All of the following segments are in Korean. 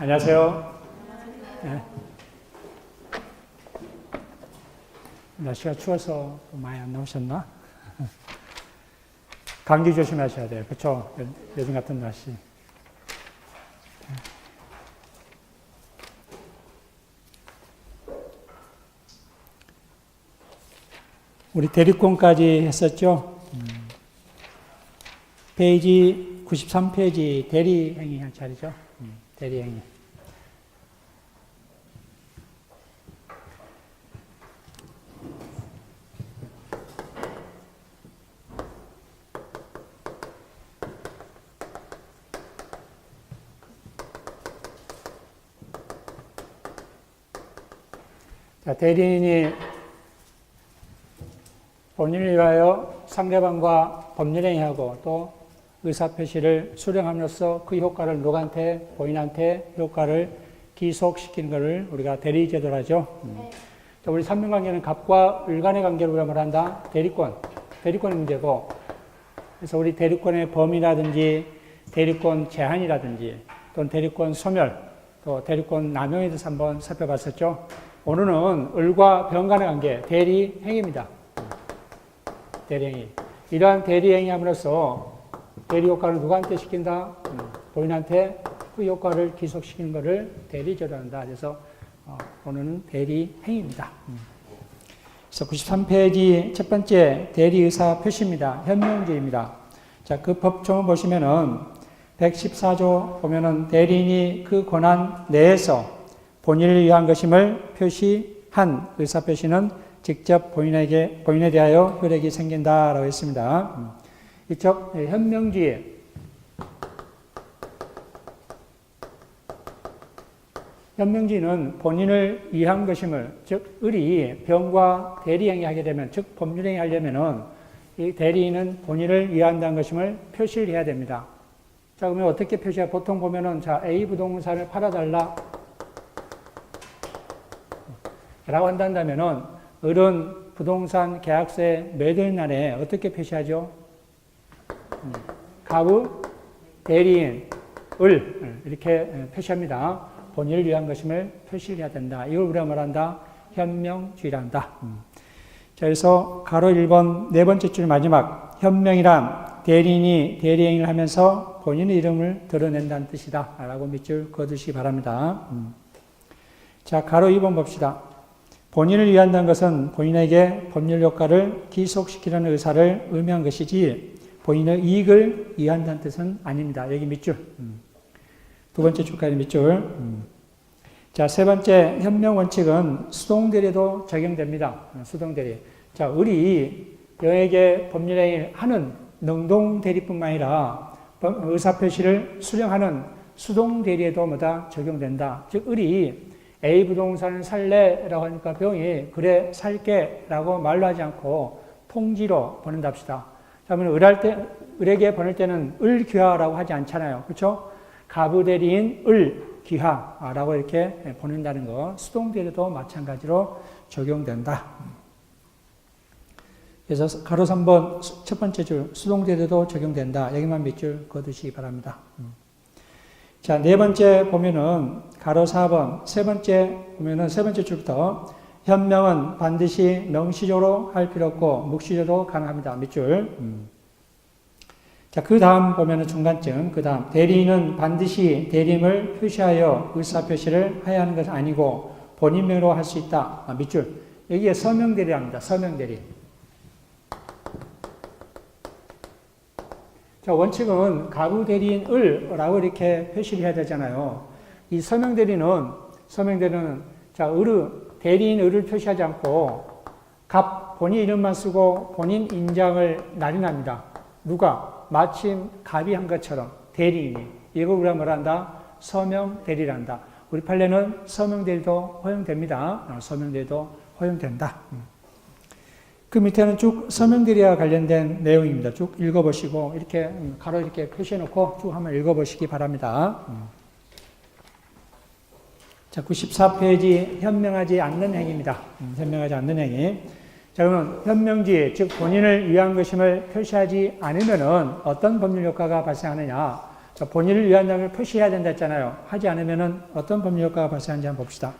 안녕하세요. 네. 날씨가 추워서 많이 안 나오셨나? 감기 조심하셔야 돼요. 그렇죠? 요즘 같은 날씨. 우리 대리권까지 했었죠? 페이지 93페이지 대리행위 할 차례죠? 대리행위. 자, 대리인이 본인을 위하여 상대방과 법률행위하고 또 의사표시를 수령함으로써 그 효과를 누구한테, 본인한테 효과를 기속시키는 것을 우리가 대리제도로 하죠. 자, 우리 삼명관계는 갑과 을 간의 관계를 우리가 말한다. 대리권의 문제고, 그래서 우리 대리권의 범위라든지 대리권 제한이라든지 또는 대리권 소멸, 또 대리권 남용에 대해서 한번 살펴봤었죠. 오늘은 을과 병 간의 관계, 대리행위입니다. 대리행위. 이러한 대리행위함으로써 대리 효과를 누구한테 시킨다? 본인한테 그 효과를 기속시키는 것을 대리제도로 한다. 그래서 오늘은 대리행위입니다. 그래서 93페이지 첫 번째 대리의사 표시입니다. 현명주의입니다. 자, 그 법조문 보시면은 114조 보면은 대리인이 그 권한 내에서 본인을 위한 것임을 표시한 의사표시는 직접 본인에 대하여 효력이 생긴다라고 했습니다. 이쪽 현명주의. 현명주의는 본인을 위한 것임을, 즉 을이 병과 대리행위 하게 되면, 즉 법률행위 하려면은 이 대리인은 본인을 위한다는 것임을 표시를 해야 됩니다. 자, 그러면 어떻게 표시해? 보통 보면은 자, A 부동산을 팔아달라 라고 한다면은 을은 부동산 계약서에 매도인 날에 어떻게 표시하죠? 갑의 대리인, 을 이렇게 표시합니다. 본인을 위한 것임을 표시를 해야 된다. 이걸 우리가 말한다. 현명주의란다. 자, 그래서 가로 1번 네 번째 줄 마지막 현명이란 대리인이 대리행위를 하면서 본인의 이름을 드러낸다는 뜻이다. 라고 밑줄 그어두시기 바랍니다. 자, 가로 2번 봅시다. 본인을 위한다는 것은 본인에게 법률 효과를 기속시키려는 의사를 의미한 것이지 본인의 이익을 위한다는 뜻은 아닙니다. 여기 밑줄. 두 번째 줄까지 밑줄. 자, 세 번째 현명 원칙은 수동대리에도 적용됩니다. 수동대리. 자, 을이 병에게 법률행위를 하는 능동대리뿐만 아니라 의사표시를 수령하는 수동대리에도 뭐다 적용된다. 즉 을이 A 부동산을 살래라고 하니까 병이 그래 살게 라고 말로 하지 않고 통지로 보낸답시다. 자, 그러면 을에게 보낼 때는 을귀하라고 하지 않잖아요. 그렇죠? 갑의 대리인 을귀하라고 이렇게 보낸다는 거. 수동대리도 마찬가지로 적용된다. 그래서 가로 3번 첫 번째 줄 수동대리도 적용된다. 여기만 밑줄 그어두시기 바랍니다. 자, 네 번째 보면은 가로 4번 세 번째 보면은 세 번째 줄부터 현명은 반드시 명시적으로 할 필요 없고 묵시적으로 가능합니다. 밑줄. 자, 그 다음 보면은 중간쯤 그 다음 대리인은 반드시 대리임을 표시하여 의사표시를 해야 하는 것은 아니고 본인명으로 할 수 있다. 밑줄. 여기에 서명대리랍니다. 서명대리. 자, 원칙은 가부 대리인 을라고 이렇게 표시를 해야 되잖아요. 이 서명대리는 자, 대리인 을을 표시하지 않고 갑 본인 이름만 쓰고 본인 인장을 날인합니다. 누가? 마침 갑이 한 것처럼 대리인이. 이걸 우리가 뭐란다? 서명대리란다. 우리 판례는 서명대리도 허용됩니다. 서명대리도 허용된다. 그 밑에는 쭉 서명대리와 관련된 내용입니다. 쭉 읽어보시고 이렇게 가로 이렇게 표시해놓고 쭉 한번 읽어보시기 바랍니다. 자, 94페이지 현명하지 않는 행위입니다. 현명하지 않는 행위. 자, 그러면 현명지, 즉 본인을 위한 것임을 표시하지 않으면은 어떤 법률 효과가 발생하느냐? 자, 본인을 위한다는 걸 표시해야 된다 했잖아요. 하지 않으면 어떤 법률 효과가 발생하는지 한번 봅시다.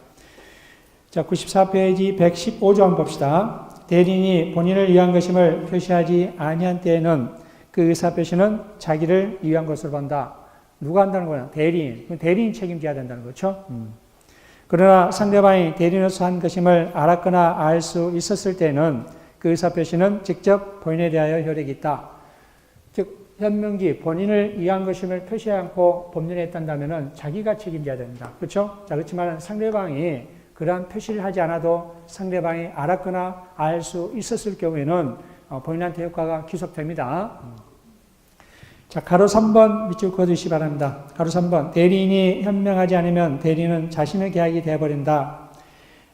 자, 94페이지 115조 한번 봅시다. 대리인이 본인을 위한 것임을 표시하지 아니한 때에는 그 의사표시는 자기를 위한 것으로 본다. 누가 한다는 거야? 대리인. 그럼 대리인 책임져야 된다는 거죠. 그러나 상대방이 대리인으로서 한 것임을 알았거나 알 수 있었을 때는 그 의사표시는 직접 본인에 대하여 효력이 있다. 즉 현명기 본인을 위한 것임을 표시하지 않고 법률에 했다면 자기가 책임져야 된다. 그렇죠? 자, 그렇지만 상대방이 그러한 표시를 하지 않아도 상대방이 알았거나 알 수 있었을 경우에는 본인한테 효과가 귀속됩니다. 자, 가로 3번 밑줄 그어주시기 바랍니다. 가로 3번. 대리인이 현명하지 않으면 대리인은 자신의 계약이 되어버린다.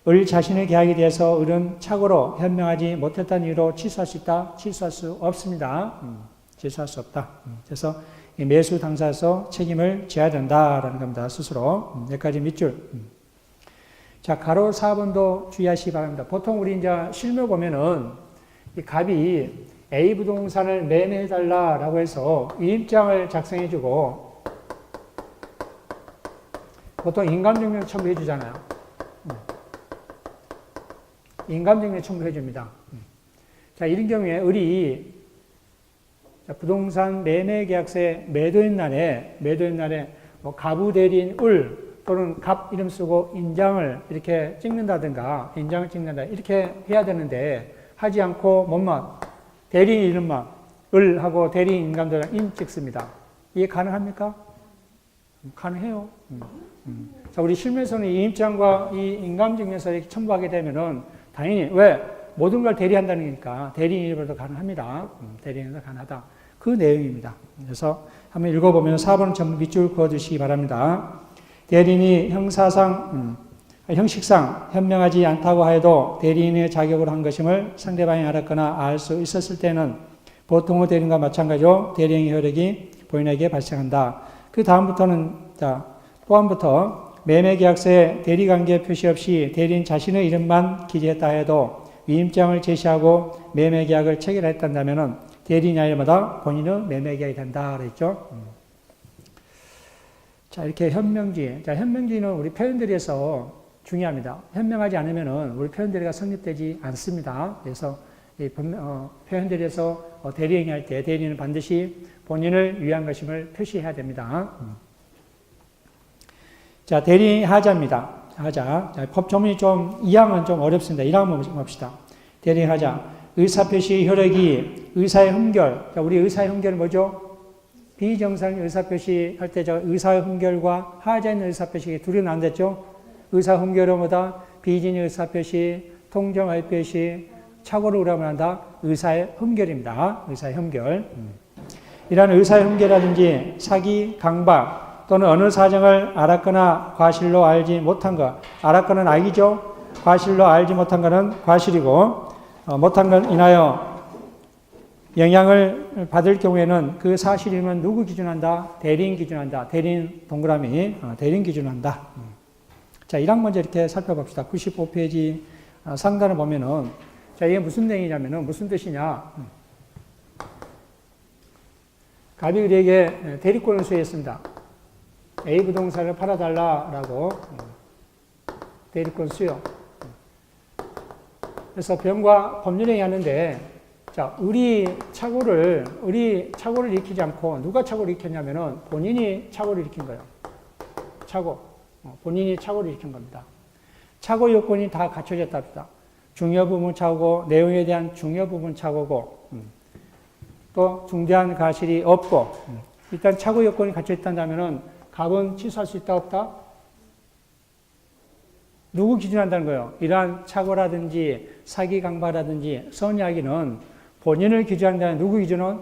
을 자신의 계약에 대해서 을은 착오로 현명하지 못했다는 이유로 취소할 수 있다? 취소할 수 없습니다. 취소할 수 없다. 그래서 이 매수 당사자서 책임을 져야 된다라는 겁니다. 스스로. 여기까지 밑줄. 자, 가로 4번도 주의하시기 바랍니다. 보통 우리 이제 실무 보면은 이 갑이 A 부동산을 매매해달라라고 해서 위임장을 작성해주고 보통 인감증명 첨부해주잖아요. 인감증명 첨부해줍니다. 자, 이런 경우에 을이 부동산 매매계약서에 매도인 날에 뭐 가부 대리인 을 또는 갑 이름 쓰고 인장을 이렇게 찍는다든가 인장을 찍는다 이렇게 해야 되는데 하지 않고 뭐만 대리인 이름만 을 하고 대리인 인감도장 인 찍습니다. 이게 가능합니까? 가능해요. 자, 우리 실무에서는 이 임장과 이 인감증명서 이렇게 첨부하게 되면은 당연히 왜 모든 걸 대리한다는 거니까 대리인 이름으로도 가능합니다. 대리인으로 가능하다. 그 내용입니다. 그래서 한번 읽어보면 4번 전부 밑줄 그어주시기 바랍니다. 대리인이 형식상 현명하지 않다고 하여도 대리인의 자격으로 한 것임을 상대방이 알았거나 알 수 있었을 때는 보통의 대리인과 마찬가지로 대리인의 효력이 본인에게 발생한다. 그 다음부터는 또한부터 매매계약서에 대리관계 표시 없이 대리인 자신의 이름만 기재했다 해도 위임장을 제시하고 매매계약을 체결했다면 대리인 아니마다 본인의 매매계약이 된다 그랬죠. 자, 이렇게 현명주의. 자, 현명주의는 우리 표현들에서 중요합니다. 현명하지 않으면 우리 표현들이가 성립되지 않습니다. 그래서 이 표현들에서 대리행위 할 때 대리인은 반드시 본인을 위한 것임을 표시해야 됩니다. 자, 대리인 하자입니다. 하자. 자, 법 조문이 좀, 2항은 좀 어렵습니다. 1항 한번 봅시다. 대리인 하자. 의사표시 효력이 의사의 흠결. 자, 우리 의사의 흠결은 뭐죠? 비정상 의사표시 할 때 저 의사의 흠결과 하자 있는 의사표시 둘이 나눴죠? 의사 흠결은 뭐다? 비진의 의사표시, 통정의 표시, 착오를 우려하면 한다? 의사의 흠결입니다. 의사의 흠결. 이러한 의사의 흠결이라든지 사기, 강박 또는 어느 사정을 알았거나 과실로 알지 못한 것. 알았거나 악이죠? 과실로 알지 못한 것은 과실이고 못한 건 인하여 영향을 받을 경우에는 그 사실임은 누구 기준한다? 대리인 기준한다. 대리인 동그라미, 대리인 기준한다. 자, 1항 먼저 이렇게 살펴봅시다. 95페이지 상단을 보면은, 자, 이게 무슨 내용이냐면은, 무슨 뜻이냐. 갑이 우리에게 대리권을 수여했습니다. A 부동산을 팔아달라라고 대리권 수여. 그래서 병과 법률행위 하는데, 자, 을이 착오를 일으키지 않고 누가 착오를 일으켰냐면은 본인이 착오를 일으킨 거예요. 본인이 착오를 일으킨 겁니다. 착오 요건이 다 갖춰졌다 합니다. 중요 부분 착오고 내용에 대한 중요 부분 착오고 또 중대한 과실이 없고 일단 착오 요건이 갖춰있다면은 갑은 취소할 수 있다 없다? 누구 기준한다는 거예요? 이러한 착오라든지 사기 강박이라든지 선이야기는 본인을 기준한다는 누구 기준은?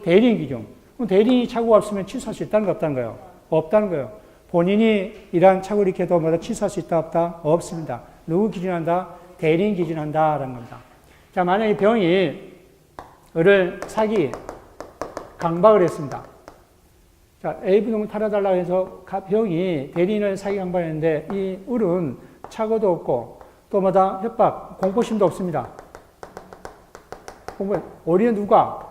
대리인 기준. 그럼 대리인이 착오가 없으면 취소할 수 있다는 거 없다는 거예요? 없다는 거예요. 본인이 이러한 착오를 일으켜도 뭐다 취소할 수 있다 없다? 없습니다. 누구 기준한다? 대리인 기준한다라는 겁니다. 자, 만약에 병이 을을 사기, 강박을 했습니다. 자, A 부동을 팔아달라고 해서 병이 대리인을 사기 강박했는데 이 을은 착오도 없고 또 뭐다? 협박, 공포심도 없습니다. 우리는 누가?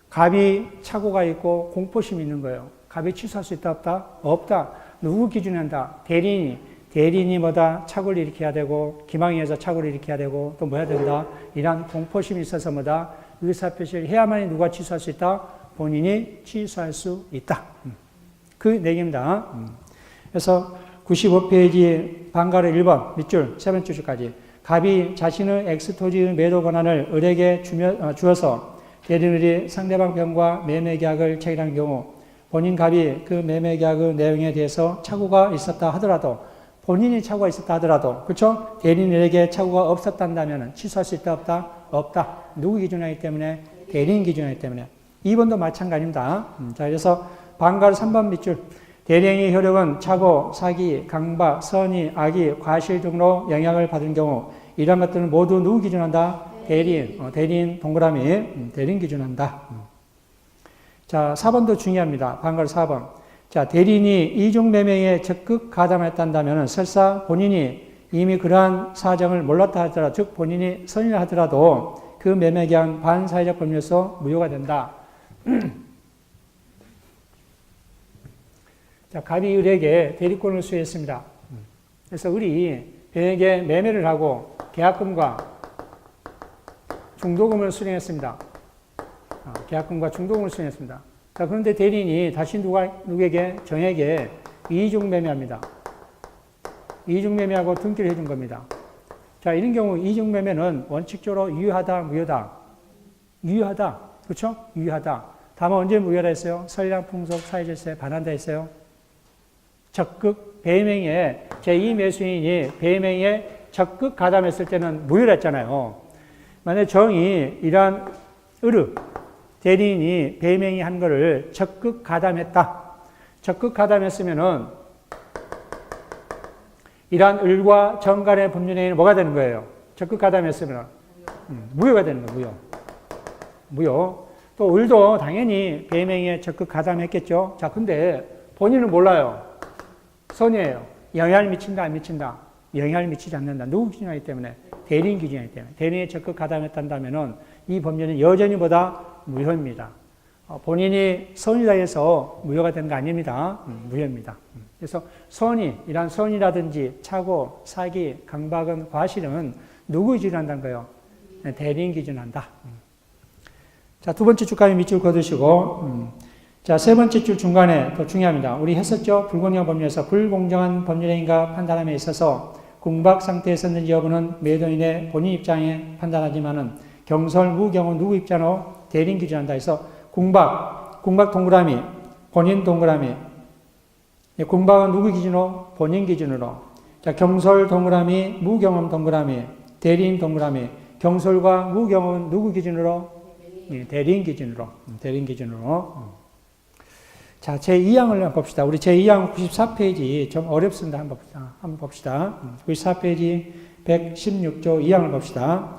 갑이 착오가 있고 공포심이 있는 거예요. 갑이 취소할 수 있다, 없다? 없다. 누구 기준에 한다? 대리인이. 대리인이 뭐다? 착오를 일으켜야 되고, 기망해서 착오를 일으켜야 되고, 또 뭐 해야 된다? 이러한 공포심이 있어서 뭐다? 의사표시를 해야만이 누가 취소할 수 있다? 본인이 취소할 수 있다. 그 내용입니다. 그래서 95페이지 방가로 1번 밑줄, 세 번째 줄까지. 갑이 자신의 엑스토지의 매도 권한을 을에게 주어서 대리인이 상대방 병과 매매 계약을 체결한 경우 본인 갑이 그 매매 계약의 내용에 대해서 착오가 있었다 하더라도 본인이 착오가 있었다 하더라도 그렇죠? 대리인에게 착오가 없었다면 취소할 수 있다 없다? 없다. 누구 기준이기 때문에? 대리인 기준이기 때문에. 2번도 마찬가지입니다. 자, 그래서 방가로 3번 밑줄. 대리인의 효력은 착오, 사기, 강박, 선의, 악의, 과실 등으로 영향을 받은 경우 이러한 것들은 모두 누구 기준한다? 대리인. 대리인 동그라미. 대리인 기준한다. 자, 4번도 중요합니다. 방가로 4번. 자, 대리인이 이중매매에 적극 가담했다면 설사 본인이 이미 그러한 사정을 몰랐다 하더라도 즉 본인이 선의를 하더라도 그 매매계약 반사회적 법률에서 무효가 된다. 자, 갑이 을에게 대리권을 수여했습니다. 그래서 을이 병에게 매매를 하고 계약금과 중도금을 수령했습니다. 계약금과 중도금을 수령했습니다. 자, 그런데 대리인이 다시 누구에게? 정에게 이중매매합니다. 이중매매하고 등기를 해준 겁니다. 자, 이런 경우 이중매매는 원칙적으로 유효하다, 무효다? 유효하다. 그렇죠? 유효하다. 다만 언제 무효하다 했어요? 선량, 풍속, 사회질서에 반한다 했어요? 적극 배명에 제2매수인이 배명에 적극 가담했을 때는 무효를 했잖아요. 만약에 정이 이러한 대리인이 배명이 한 거를 적극 가담했다. 적극 가담했으면은 이러한 을과 정 간의 법률행위는 뭐가 되는 거예요? 적극 가담했으면 무효가 되는 거예요. 무효. 또 을도 당연히 배명에 적극 가담했겠죠. 자, 근데 본인은 몰라요. 선이에요. 영향을 미친다, 안 미친다? 영향을 미치지 않는다. 누구 기준이기 때문에? 대리인 기준이기 때문에. 대리인에 적극 가담했다면 이 법률은 여전히 보다 무효입니다. 본인이 선이다 해서 무효가 되는 거 아닙니다. 무효입니다. 그래서 이란 선이라든지 착오, 사기, 강박은, 과실은 누구 기준한다는 거예요? 대리인 기준한다. 자, 두 번째 줄까지 밑줄 그어두시고, 자, 세 번째 줄 중간에 더 중요합니다. 우리 했었죠? 불공정한 법률에서 불공정한 법률행위가 판단함에 있어서 궁박 상태에 있었는지 여부는 매도인의 본인 입장에 판단하지만은 경설, 무경우 누구 입장으로 대리인 기준한다 해서 궁박 동그라미, 본인 동그라미. 궁박은 누구 기준으로? 본인 기준으로. 자, 경설 동그라미, 무경험 동그라미, 대리인 동그라미. 경설과 무경험은 누구 기준으로? 대리인 기준으로. 대리인 기준으로. 자, 제2항을 한번 봅시다. 우리 제2항 94페이지 좀 어렵습니다. 한번 봅시다. 94페이지 116조 2항을 봅시다.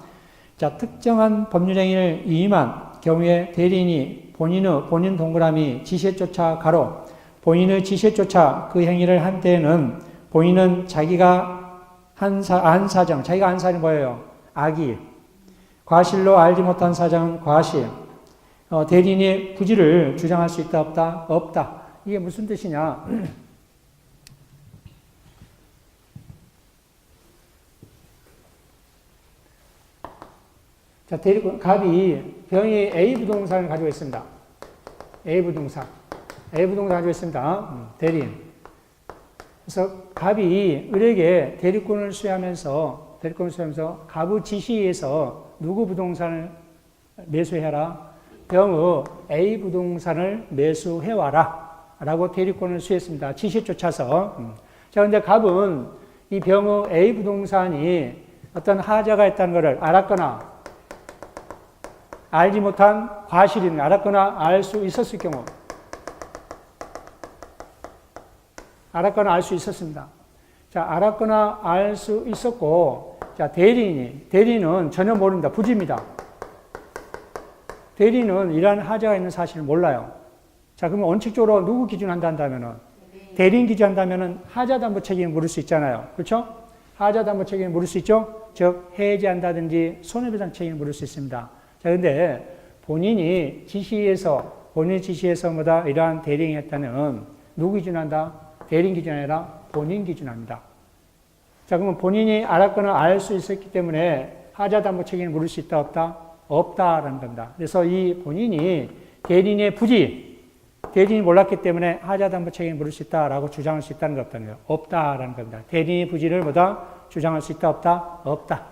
자, 특정한 법률행위를 위임한 경우에 대리인이 본인 동그라미 지시에 쫓아 가로 본인의 지시에 쫓아 그 행위를 한 때에는 본인은 자기가 한 사정이 뭐예요? 악의. 과실로 알지 못한 사정은 과실. 대리인이 부지를 주장할 수 있다, 없다? 없다. 이게 무슨 뜻이냐? 자, 갑이 병이 A 부동산을 가지고 있습니다. A 부동산 가지고 있습니다. 대리인. 그래서 갑이 을에게 대리권을 수여하면서 갑의 지시에서 누구 부동산을 매수해라? 병의 A 부동산을 매수해와라. 라고 대리권을 수여했습니다. 지시에 쫓아서. 자, 근데 갑은 이 병의 A 부동산이 어떤 하자가 있다는 것을 알았거나 알지 못한 과실인 알았거나 알 수 있었을 경우 알았거나 알 수 있었습니다. 자, 알았거나 알 수 있었고, 자, 대리인은 전혀 모릅니다. 부지입니다. 대리인은 이러한 하자가 있는 사실을 몰라요. 자, 그러면 원칙적으로 누구 기준한다면은 대리인 기준한다면은 하자담보 책임을 물을 수 있잖아요. 그렇죠? 하자담보 책임을 물을 수 있죠? 즉, 해지한다든지 손해배상 책임을 물을 수 있습니다. 자, 근데 본인이 지시해서 본인의 지시에서 뭐다 이러한 대리행위 했다는 누구 기준한다? 대리인 기준이 아니라 본인 기준합니다. 자, 그러면 본인이 알았거나 알 수 있었기 때문에 하자담보 책임을 물을 수 있다 없다? 없다라는 겁니다. 그래서 이 본인이 대리인의 부지, 대리인이 몰랐기 때문에 하자담보 책임을 물을 수 있다라고 주장할 수 있다는 것 없다는 거예요. 없다라는 겁니다. 대리인의 부지를 뭐다? 주장할 수 있다 없다? 없다.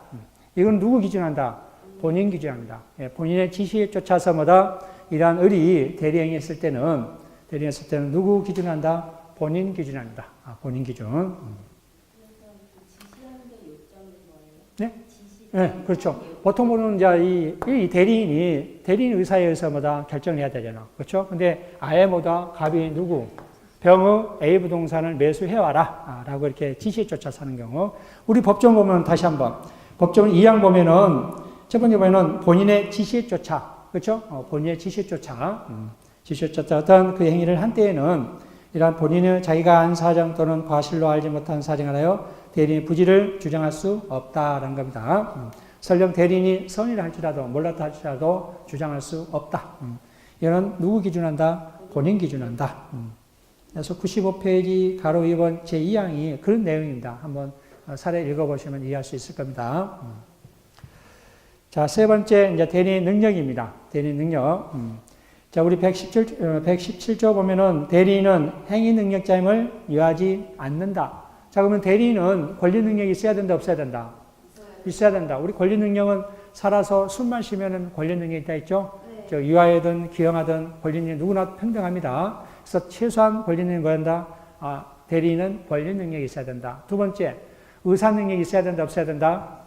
이건 누구 기준한다? 본인 기준합니다. 예, 본인의 지시에 쫓아서 뭐다? 이러한 의리 대리행위했을 때는 누구 기준한다? 본인 기준합니다. 본인 기준. 네? 네, 그렇죠. 보통 보는 이제 이 대리인 의사에 의해서 뭐다 결정을 해야 되잖아. 그렇죠? 근데 아예 뭐다 갑이 누구? 병의 A 부동산을 매수해와라. 라고 이렇게 지시에 쫓아서 하는 경우. 우리 법정 보면 다시 한번. 법정 2항 보면은, 첫 번째 보면은 본인의 지시에 쫓아. 그렇죠? 본인의 지시에 쫓아. 지시에 쫓아 어떤 그 행위를 한 때에는 이러한 본인의 자기가 한 사정 또는 과실로 알지 못한 사정을 하여 대리인의 부지를 주장할 수 없다라는 겁니다. 설령 대리인이 선의를 할지라도 몰랐다 할지라도 주장할 수 없다. 이는 누구 기준한다? 본인 기준한다. 그래서 95페이지 가로 2번 제2항이 그런 내용입니다. 한번 사례 읽어보시면 이해할 수 있을 겁니다. 자, 세 번째 이제 대리인 능력입니다. 대리인 능력. 자, 우리 117조 보면은 대리인은 행위 능력자임을 유하지 않는다. 자, 그러면 대리인은 권리 능력이 있어야 된다, 없어야 된다? 있어야 된다. 우리 권리 능력은 살아서 숨만 쉬면은 권리 능력이 있다 했죠? 네. 유아하든 기형하든 권리 능력 누구나 평등합니다. 그래서 최소한 권리 능력이 뭐야 된다? 대리인은 권리 능력이 있어야 된다. 두 번째, 의사 능력이 있어야 된다, 없어야 된다?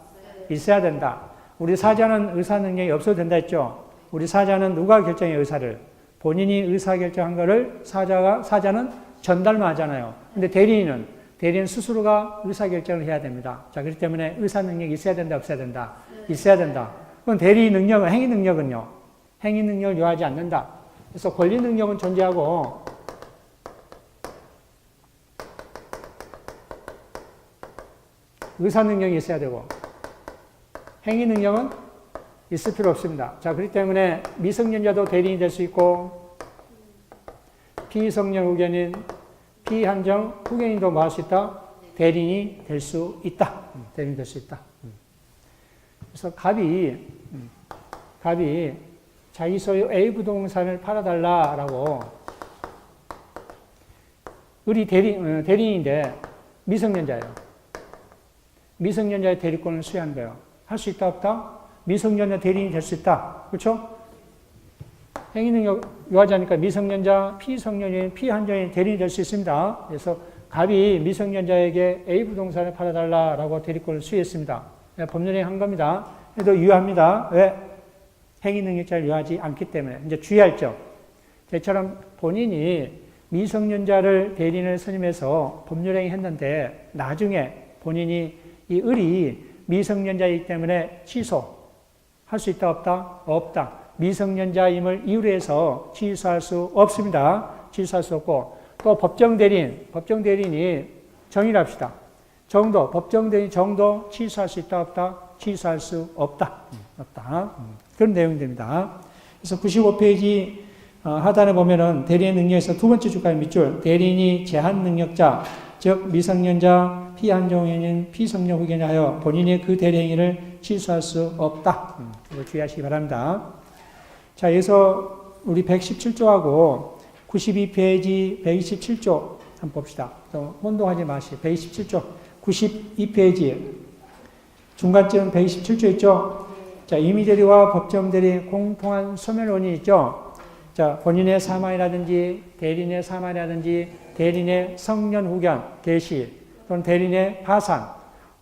네. 있어야 된다. 우리 사자는 의사 능력이 없어도 된다 했죠? 우리 사자는 누가 결정해 의사를? 본인이 의사 결정한 거를 사자는 전달만 하잖아요. 근데 대리인 스스로가 의사결정을 해야 됩니다. 자, 그렇기 때문에 의사 능력이 있어야 된다, 없어야 된다? 있어야 된다. 그럼 대리 능력은, 행위 능력은요? 행위 능력을 요하지 않는다. 그래서 권리 능력은 존재하고, 의사 능력이 있어야 되고, 행위 능력은 있을 필요 없습니다. 자, 그렇기 때문에 미성년자도 대리인이 될 수 있고, 피성년 후견인, 피한정 후견인도 뭐 할 수 있다? 대리인이 될 수 있다. 대리인이 될 수 있다. 그래서 갑이 자기 소유 A 부동산을 팔아달라라고 우리 대리인인데 미성년자예요. 미성년자의 대리권을 수여한 거예요. 할 수 있다 없다? 미성년자 대리인이 될 수 있다. 그렇죠? 행위능력 요하자니까 미성년자, 피성년인, 피한정인 대리인이 될 수 있습니다. 그래서 갑이 미성년자에게 A 부동산을 팔아달라라고 대리권을 수여했습니다. 법률행위 한 겁니다. 그래도 유효합니다. 왜? 행위능력자를 유효하지 않기 때문에. 이제 주의할 점. 저처럼 본인이 미성년자를 대리인을 선임해서 법률행위 했는데 나중에 본인이 이 을이 미성년자이기 때문에 취소할 수 있다 없다? 없다. 미성년자임을 이유로 해서 취소할 수 없습니다. 취소할 수 없고 또 법정 대리인이 정의를 합시다. 법정 대리인 정도 취소할 수 있다 없다? 취소할 수 없다. 없다. 그런 내용입니다. 그래서 95페이지 하단에 보면은 대리인 능력에서 두 번째 줄까지 밑줄 대리인이 제한 능력자 즉 미성년자, 피한정행인, 피성년 후견을 하여 본인이 그 대리행위를 취소할 수 없다. 이거 주의하시기 바랍니다. 자, 여기서 우리 117조하고 92페이지 127조 한번 봅시다. 또 혼동하지 마시고 127조 92페이지 중간쯤 127조 있죠? 자, 임의대리와 법정대리 공통한 소멸원이 있죠? 자, 본인의 사망이라든지 대리인의 사망이라든지 대리인의 성년 후견 개시 또는 대리인의 파산.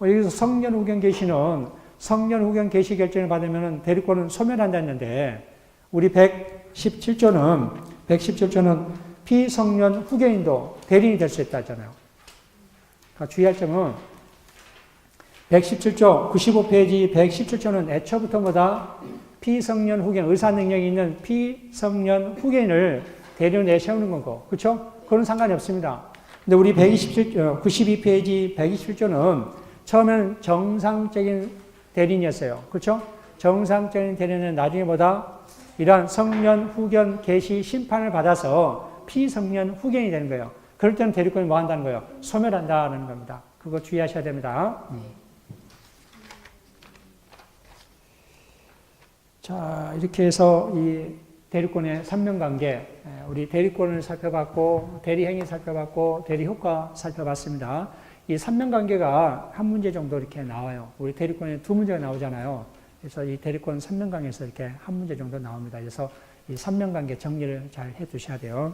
여기서 성년 후견 개시는 성년 후견 개시 결정을 받으면 대리권은 소멸한다 했는데 우리 117조는 피성년 후견인도 대리인이 될 수 있다 했잖아요. 그러니까 주의할 점은 117조 95페이지 117조는 애초부터 뭐다? 피성년 후견, 의사 능력이 있는 피성년 후견인을 대리인을 내세우는 거고, 그렇죠? 그건 상관이 없습니다. 근데 우리 92페이지 127조는 처음에는 정상적인 대리인이었어요. 그렇죠? 정상적인 대리인은 나중에 뭐다? 이러한 성년, 후견, 계시, 심판을 받아서 피성년, 후견이 되는 거예요. 그럴 때는 대리권이 뭐 한다는 거예요? 소멸한다는 겁니다. 그거 주의하셔야 됩니다. 자, 이렇게 해서 이 대리권의 삼면관계, 우리 대리권을 살펴봤고, 대리행위 살펴봤고, 대리효과 살펴봤습니다. 이 삼면관계가 한 문제 정도 이렇게 나와요. 우리 대리권에 두 문제가 나오잖아요. 그래서 이 대리권 삼면관계에서 이렇게 한 문제 정도 나옵니다. 그래서 이 삼면관계 정리를 잘 해 두셔야 돼요.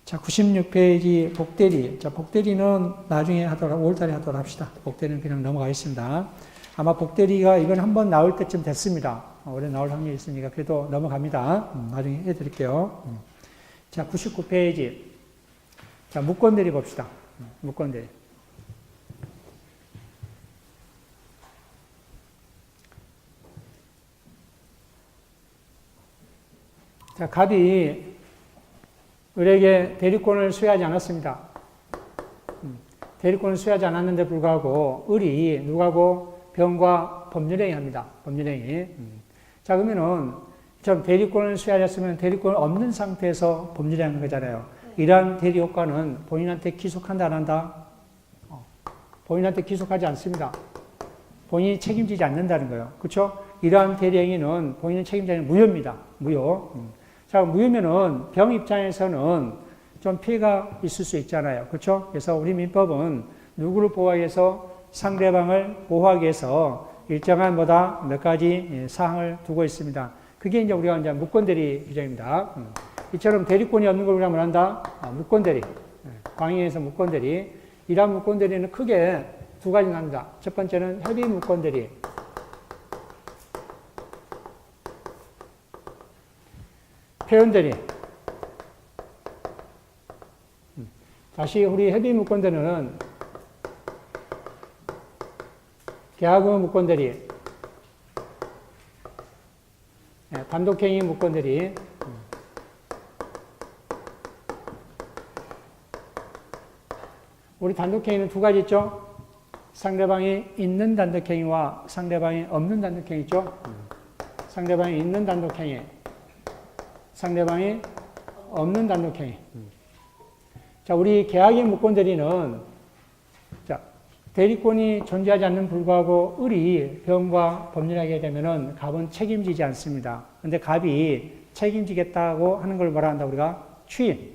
자, 96페이지 복대리. 자, 복대리는 나중에 하도록, 5월달에 하도록 합시다. 복대리는 그냥 넘어가겠습니다. 아마 복대리가 이번 한번 나올 때쯤 됐습니다. 올해 나올 확률이 있으니까 그래도 넘어갑니다. 나중에 해드릴게요. 자, 99페이지. 자, 무권대리 봅시다. 무권대리. 자, 갑이 을에게 대리권을 수여하지 않았습니다. 대리권을 수여하지 않았는데 불구하고 을이 누구하고 병과 법률행위 합니다. 법률행위. 자, 그러면은 좀 대리권을 수여하셨으면 대리권 없는 상태에서 법률행위 하는 거잖아요. 이러한 대리 효과는 본인한테 기속한다, 안 한다? 본인한테 기속하지 않습니다. 본인이 책임지지 않는다는 거예요. 그렇죠? 이러한 대리 행위는 본인은 책임지는 무효입니다. 무효. 자, 무효면은 병 입장에서는 좀 피해가 있을 수 있잖아요. 그렇죠? 그래서 우리 민법은 누구를 보호하기 위해서 상대방을 보호하기 위해서 일정한 몇 가지 사항을 두고 있습니다. 그게 이제 우리가 이제 무권대리 규정입니다. 이처럼 대리권이 없는 걸 우리가 뭐한다? 무권대리. 광의에서 무권대리. 이러한 무권대리는 크게 두 가지 나옵니다. 첫 번째는 협의 무권대리. 표현대리. 다시 우리 협의 무권대리는 계약의 무권대리, 단독행위 무권대리, 우리 단독행위는 두 가지 있죠? 상대방이 있는 단독행위와 상대방이 없는 단독행위 있죠? 상대방이 있는 단독행위, 상대방이 없는 단독행위. 자, 우리 계약의 무권대리는, 자, 대리권이 존재하지 않는 불구하고 을이 병과 법률하게 되면은 갑은 책임지지 않습니다. 근데 갑이 책임지겠다고 하는 걸 뭐라 한다, 우리가? 추인.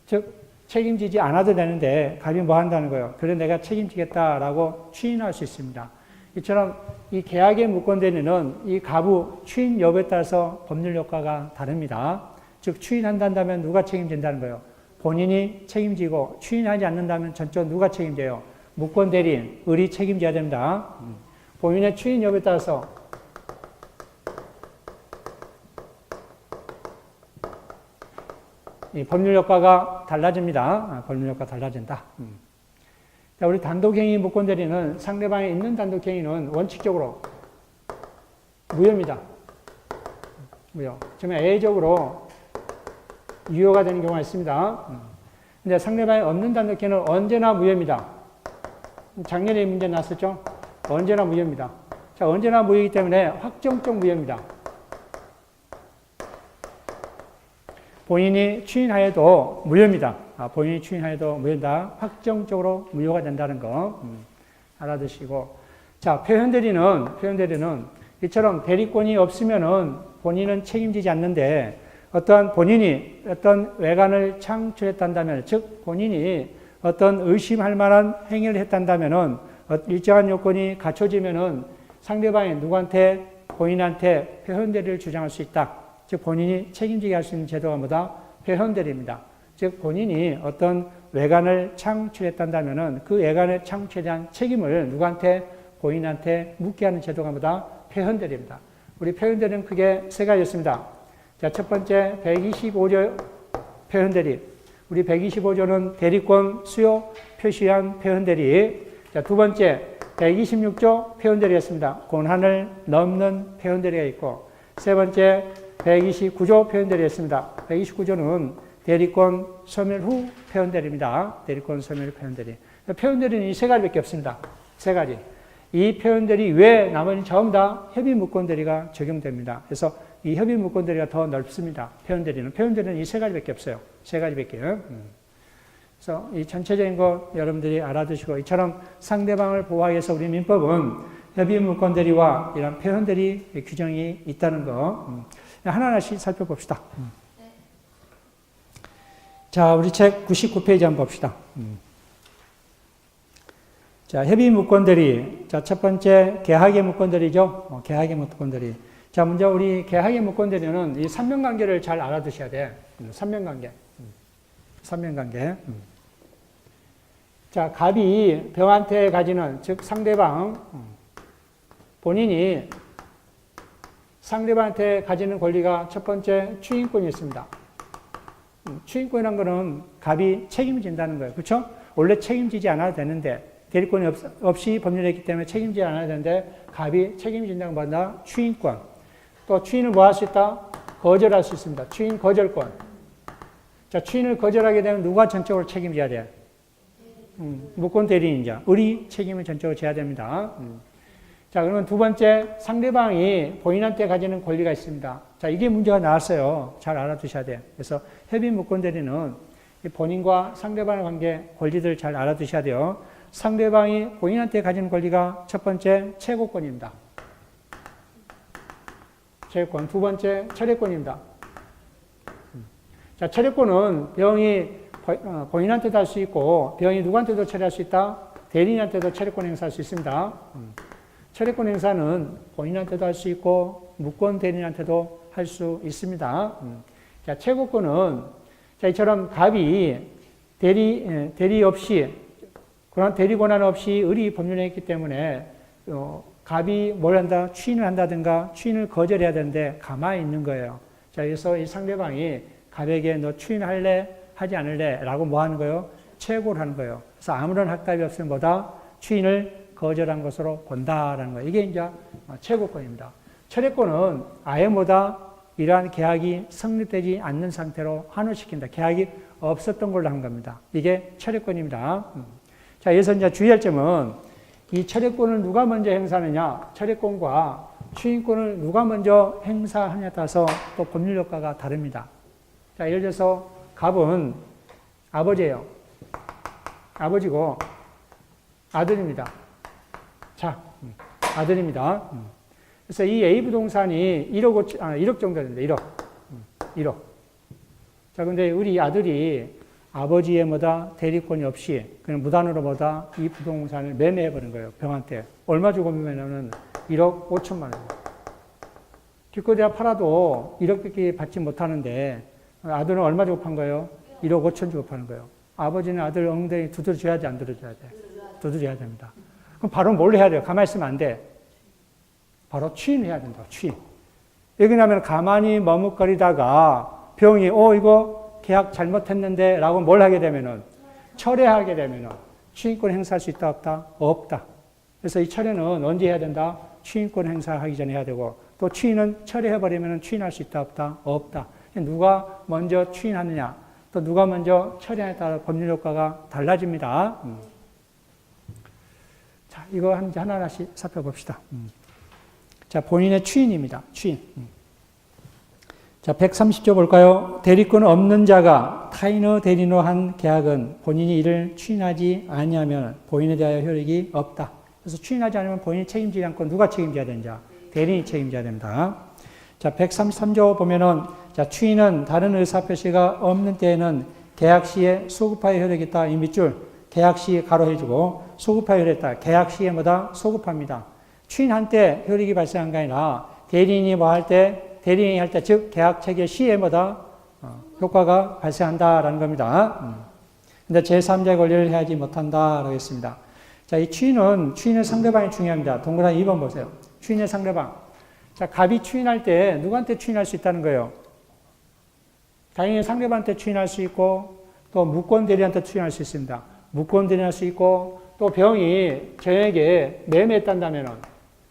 즉, 책임지지 않아도 되는데 갑이 뭐 한다는 거예요? 그래, 내가 책임지겠다라고 추인할 수 있습니다. 이처럼 이 계약의 무권대리는 이 갑의 추인 여부에 따라서 법률 효과가 다릅니다. 즉, 추인한다면 누가 책임진다는 거예요? 본인이 책임지고 추인하지 않는다면 전적 누가 책임져요? 무권대리인, 을이 책임져야 됩니다. 본인의 추인 여부에 따라서 이 법률 효과가 달라집니다. 법률 효과가 달라진다. 자, 우리 단독행위 무권대리는 상대방이 있는 단독행위는 원칙적으로 무효입니다. 무효. 지금 A적으로 유효가 되는 경우가 있습니다. 근데 상대방이 없는 단독행위는 언제나 무효입니다. 작년에 문제 났었죠? 언제나 무효입니다. 자, 언제나 무효이기 때문에 확정적 무효입니다. 본인이 추인하여도 무효입니다. 본인이 추인하여도 무효다. 확정적으로 무효가 된다는 거 알아두시고. 자, 표현대리는 이처럼 대리권이 없으면은 본인은 책임지지 않는데 본인이 어떤 외관을 창출했단다면, 즉 본인이 어떤 의심할 만한 행위를 했단다면은 일정한 요건이 갖춰지면은 상대방이 누구한테 본인한테 표현대리를 주장할 수 있다. 즉 본인이 책임지게 할 수 있는 제도가 뭐다? 표현대리입니다. 즉 본인이 어떤 외관을 창출했단다면은 그 외관의 창출에 대한 책임을 누구한테? 본인한테 묻게 하는 제도가 뭐다? 표현대리입니다. 우리 표현대리는 크게 세 가지였습니다. 자, 첫 번째 125조 표현대리. 우리 125조는 대리권 수요 표시한 표현대리. 자, 두 번째 126조 표현대리였습니다. 권한을 넘는 표현대리가 있고, 세 번째 129조 표현대리였습니다. 129조는 대리권 소멸 후 표현대리입니다. 대리권 소멸 후 표현대리. 표현대리는 이 세 가지밖에 없습니다. 세 가지. 이 표현대리 외에 나머지 전부 다 협의 무권대리가 적용됩니다. 그래서 이 협의 무권대리가 더 넓습니다. 표현대리는 이 세 가지밖에 없어요. 세 가지밖에. 그래서 이 전체적인 거 여러분들이 알아두시고 이처럼 상대방을 보호하기 위해서 우리 민법은 협의 무권대리와 이런 표현대리 규정이 있다는 거 하나하나씩 살펴봅시다. 자, 우리 책 99페이지 한번 봅시다. 자, 협의 무권대리. 자, 첫 번째 계약의 무권대리죠. 계약의 무권대리. 자, 먼저 우리 계약의 무권대리는 이 삼면관계를 잘 알아두셔야 돼. 삼면관계. 삼면관계. 자, 갑이 병한테 가지는, 즉 상대방, 본인이 상대방한테 가지는 권리가 첫 번째 추인권이 있습니다. 추인권이라는 것은 갑이 책임진다는 거예요. 그렇죠? 원래 책임지지 않아도 되는데 대리권이 없이 법률에 있기 때문에 책임지지 않아야 되는데 갑이 책임진다는 것보다 추인권. 또 추인을 뭐 할 수 있다? 거절할 수 있습니다. 추인 거절권. 자, 추인을 거절하게 되면 누가 전적으로 책임져야 돼? 무권 대리인자. 을이 책임을 전적으로 져야 됩니다. 자, 그러면 두 번째, 상대방이 본인한테 가지는 권리가 있습니다. 자, 이게 문제가 나왔어요. 잘 알아두셔야 돼요. 그래서 협의 무권 대리는 본인과 상대방의 관계 권리들 잘 알아두셔야 돼요. 상대방이 본인한테 가지는 권리가 첫 번째, 채고권입니다. 채권. 두 번째, 철회권입니다. 자, 철회권은 병이 본인한테도 할 수 있고 병이 누구한테도 철회할 수 있다? 대리인한테도 철회권 행사할 수 있습니다. 철회권 행사는 본인한테도 할 수 있고 무권 대리인한테도 할 수 있습니다. 자, 채고권은 자, 이처럼 갑이 대리 없이 그런 대리 권한 없이 을이 법률에 있기 때문에 갑이 뭘 한다? 추인을 한다든가 추인을 거절해야 되는데 가만히 있는 거예요. 자, 그래서 이 상대방이 갑에게 너 추인할래? 하지 않을래? 라고 뭐 하는 거예요? 채고를 하는 거예요. 그래서 아무런 확답이 없으면 뭐다? 추인을 거절한 것으로 본다라는 거예요. 이게 이제 채고권입니다. 철회권은 아예 뭐다? 이러한 계약이 성립되지 않는 상태로 환원시킨다. 계약이 없었던 걸로 한 겁니다. 이게 철회권입니다. 자, 여기서 이제 주의할 점은 이 철회권을 누가 먼저 행사하느냐, 철회권과 추인권을 누가 먼저 행사하느냐에 따라서 또 법률 효과가 다릅니다. 자, 예를 들어서 갑은 아버지예요. 아버지고 아들입니다. 자, 아들입니다. 그래서 이 A 부동산이 1억 정도 됩니다. 1억. 자, 근데 우리 아들이 아버지의 뭐다? 대리권이 없이 그냥 무단으로 뭐다? 이 부동산을 매매해버린 거예요. 병한테. 얼마 주고 매매하면 1억 5천만 원. 뒷거래가 팔아도 1억밖에 받지 못하는데 아들은 얼마 주고 판 거예요? 1억 5천 주고 파는 거예요. 아버지는 아들 엉덩이 두드려줘야지 안 두드려줘야 돼? 두드려야 됩니다. 그럼 바로 뭘 해야 돼요? 가만히 있으면 안 돼. 바로 추인해야 된다. 추인. 왜냐하면 가만히 머뭇거리다가 병이 이거 계약 잘못했는데 라고 뭘 하게 되면은 철회하게 되면은 추인권 행사할 수 있다 없다? 없다. 그래서 이 철회는 언제 해야 된다? 추인권 행사하기 전에 해야 되고 또 추인은 철회해버리면 추인할 수 있다 없다? 없다. 누가 먼저 추인하느냐 또 누가 먼저 철회하냐에 따라 법률 효과가 달라집니다. 자, 이거 하나하나씩 살펴봅시다. 자, 본인의 추인입니다. 추인. 자, 130조 볼까요? 대리권 없는 자가 타인의 대리인으로 한 계약은 본인이 이를 추인하지 아니하면 본인에 대하여 효력이 없다. 그래서 추인하지 않으면 본인이 책임지지 않고 누가 책임져야 되는지 대리인이 책임져야 됩니다. 자, 133조 보면은 자, 추인은 다른 의사표시가 없는 때에는 계약 시에 소급하여 효력이 있다. 이 밑줄 계약 시에 가로해주고 소급하여 효력이 있다. 계약 시에 뭐다? 소급합니다. 추인한 때 효력이 발생한 게 아니라 대리인이 뭐 할 때 대리인이 할 때, 즉 계약 체결 시에 뭐다? 효과가 발생한다라는 겁니다. 근데 제3자의 권리를 해하지 못한다라고 했습니다. 자, 이 추인의 상대방이 중요합니다. 동그라미 2번 보세요. 추인의 상대방. 자, 갑이 추인할 때 누구한테 추인할 수 있다는 거예요? 당연히 상대방한테 추인할 수 있고 또 무권 대리한테 추인할 수 있습니다. 무권 대리할 수 있고 또 병이 저에게 매매했단다면